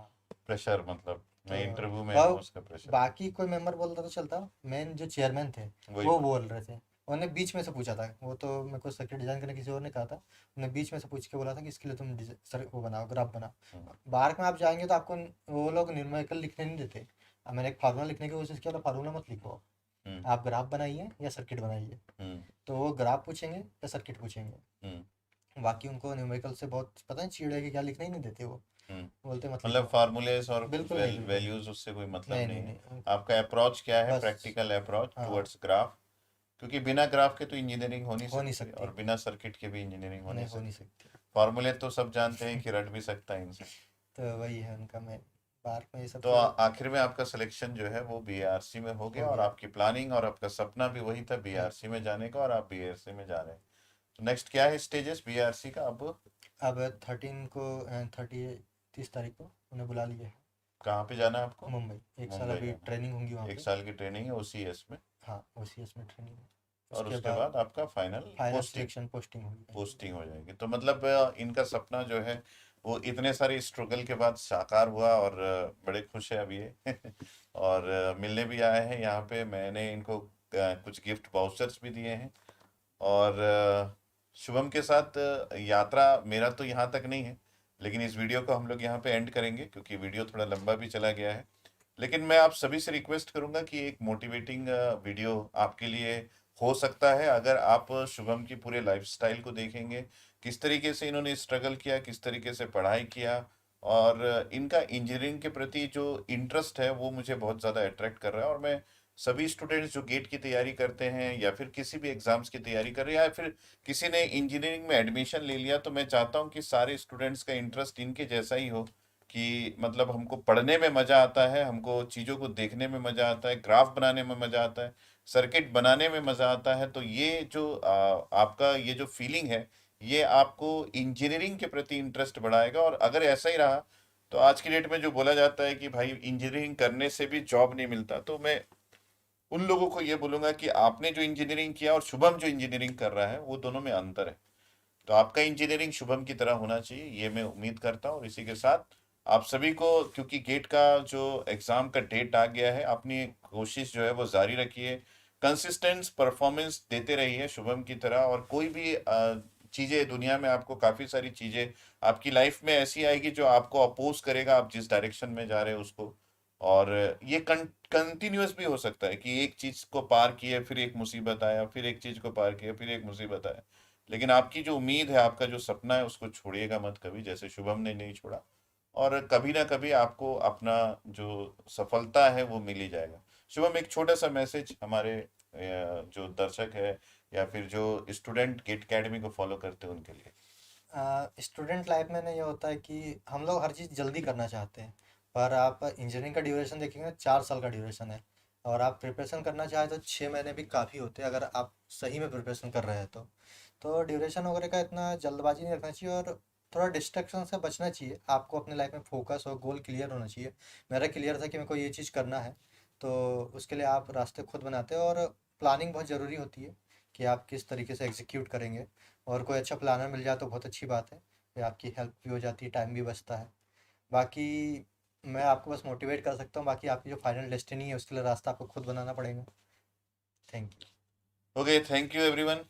प्रेशर, मतलब
तो
मैं इंटरव्यू में हूँ,
और
उसका प्रेशर।
बाकी कोई मेंबर बोलता तो चलता, मेन जो चेयरमैन थे
वही
वो
बोल।
बोल रहे थे। उन्होंने बीच में से पूछा था, वो तो मेरे को सर्किट डिज़ाइन करने किसी और ने कहा था, उन्होंने बीच में से पूछ के बोला था कि इसके लिए तुम सर वो बनाओ, ग्राफ
हम्म।
बनाओ। बाहर में आप जाएंगे तो आपको वो लोग न्यूमेरिकल लिखने नहीं देते। अब मैंने एक फार्मूला लिखने की कोशिश किया, तो फार्मूला मत लिखो,
हम्म।
आप ग्राफ बनाइए या सर्किट बनाइए।
हम्म।
तो वो ग्राफ पूछेंगे या सर्किट पूछेंगे,
हम्म।
बाकी उनको न्यूमेरिकल से बहुत पता नहीं चिड़ है कि क्या लिखना ही नहीं देते वो।
हम्म।
बोलते मत
मतलब
लिखो।
फार्मूलेस और
बिल्कुल नहीं, बिल्कुल नहीं।
वैल्यूज उससे कोई मतलब
नहीं,
नहीं
नहीं,
है।
नहीं,
आपका अप्रोच क्या है,
बस।
प्रैक्टिकल अप्रोच
हाँ,
टुवर्ड्स ग्राफ। क्योंकि बिना ग्राफ के तो इंजीनियरिंग हो नहीं
हो नहीं
सकती,
सकती।
और बिना सर्किट के भी इंजीनियरिंग हो नहीं
नहीं, हो नहीं
सकती।
सकती।
फार्मूले तो सब जानते हैं कि रट भी सकता है इंसान।
तो वही है उनका, मैं बार में ये सब
तो
चीज़ें
आखिर में आपका सिलेक्शन जो है वो बीआरसी में हो गया,
हो
और
गया।
आपकी प्लानिंग और आपका सपना भी वही था,
वही।
बीआरसी में जाने का, और आप बीआरसी में जा रहे हैं। तो नेक्स्ट क्या है स्टेजेस बीआरसी का अब?
अब 13 को 30 तारीख को उन्हें बुला लिए है।
कहाँ पे जाना है आपको?
मुंबई, 1 साल
मुंबई
अभी
जाना
ट्रेनिंग होंगी वहाँ
है, एक
पे।
साल की ट्रेनिंग है ओसीएस में।
हाँ, ओसीएस में ट्रेनिंग है।
और
उसके
उसके
बाद
बाद आपका final
final
posting.
Selection, posting होगी कहीं पे।
पोस्टिंग हो जाएगी, तो मतलब इनका सपना जो है वो इतने सारे स्ट्रगल के बाद साकार हुआ और बड़े खुश है अभी ये और मिलने भी आए हैं यहाँ पे। मैंने इनको कुछ गिफ्ट वाउचर्स भी दिए हैं और शुभम के साथ यात्रा मेरा तो यहाँ तक नहीं है, लेकिन इस वीडियो को हम लोग यहाँ पे एंड करेंगे क्योंकि वीडियो थोड़ा लंबा भी चला गया है। लेकिन मैं आप सभी से रिक्वेस्ट करूंगा कि एक मोटिवेटिंग वीडियो आपके लिए हो सकता है अगर आप शुभम की पूरे लाइफस्टाइल को देखेंगे, किस तरीके से इन्होंने स्ट्रगल किया, किस तरीके से पढ़ाई किया और इनका इंजीनियरिंग के प्रति जो इंटरेस्ट है वो मुझे बहुत ज़्यादा अट्रैक्ट कर रहा है। और मैं सभी स्टूडेंट्स जो गेट की तैयारी करते हैं या फिर किसी भी एग्जाम्स की तैयारी कर रहे हैं या फिर किसी ने इंजीनियरिंग में एडमिशन ले लिया, तो मैं चाहता हूँ कि सारे स्टूडेंट्स का इंटरेस्ट इनके जैसा ही हो कि मतलब हमको पढ़ने में मज़ा आता है, हमको चीज़ों को देखने में मज़ा आता है, ग्राफ बनाने में मज़ा आता है, सर्किट बनाने में मज़ा आता है। तो ये जो आपका ये जो फीलिंग है, ये आपको इंजीनियरिंग के प्रति इंटरेस्ट बढ़ाएगा। और अगर ऐसा ही रहा तो आज की डेट में जो बोला जाता है कि भाई इंजीनियरिंग करने से भी जॉब नहीं मिलता, तो मैं उन लोगों को ये बोलूंगा कि आपने जो इंजीनियरिंग किया और शुभम जो इंजीनियरिंग कर रहा है वो दोनों में अंतर है। तो आपका इंजीनियरिंग शुभम की तरह होना चाहिए, ये मैं उम्मीद करता हूँ। और इसी के साथ आप सभी को, क्योंकि गेट का जो एग्जाम का डेट आ गया है, अपनी कोशिश जो है वो जारी रखिए, कंसिस्टेंट परफॉर्मेंस देते रहिए शुभम की तरह। और कोई भी चीजें दुनिया में, आपको काफी सारी चीजें आपकी लाइफ में ऐसी आएगी जो आपको अपोज करेगा आप जिस डायरेक्शन में जा रहे हो उसको। और ये कंटिन्यूअस भी हो सकता है कि एक चीज को पार किए फिर एक मुसीबत आया, फिर एक चीज को पार किए फिर एक मुसीबत आया। लेकिन आपकी जो उम्मीद है, आपका जो सपना है, उसको छोड़िएगा मत कभी, जैसे शुभम ने नहीं छोड़ा। और कभी ना कभी आपको अपना जो सफलता है वो मिल ही जाएगा। शुभम, एक छोटा सा मैसेज हमारे जो दर्शक है या फिर जो स्टूडेंट गेट एकेडमी को फॉलो करते हैं उनके लिए।
स्टूडेंट लाइफ में ना ये होता है कि हम लोग हर चीज़ जल्दी करना चाहते हैं, पर आप इंजीनियरिंग का ड्यूरेशन देखेंगे 4 साल का ड्यूरेशन है। और आप प्रिपरेशन करना चाहें तो 6 महीने भी काफ़ी होते हैं, अगर आप सही में प्रिपरेशन कर रहे हैं तो ड्यूरेशन वगैरह का इतना जल्दबाजी नहीं रखना चाहिए, और थोड़ा डिस्ट्रैक्शन से बचना चाहिए। आपको अपने लाइफ में फोकस और गोल क्लियर होना चाहिए। मेरा क्लियर था कि मेरे को ये चीज़ करना है, तो उसके लिए आप रास्ते खुद बनाते हो, और प्लानिंग बहुत ज़रूरी होती है कि आप किस तरीके से एग्जीक्यूट करेंगे। और कोई अच्छा प्लानर मिल जाए तो बहुत अच्छी बात है, फिर आपकी हेल्प भी हो जाती है, टाइम भी बचता है। बाकी मैं आपको बस मोटिवेट कर सकता हूँ, बाकी आपकी जो फाइनल डेस्टिनी है उसके लिए रास्ता आपको खुद बनाना पड़ेगा। Thank you.
Okay, thank you everyone.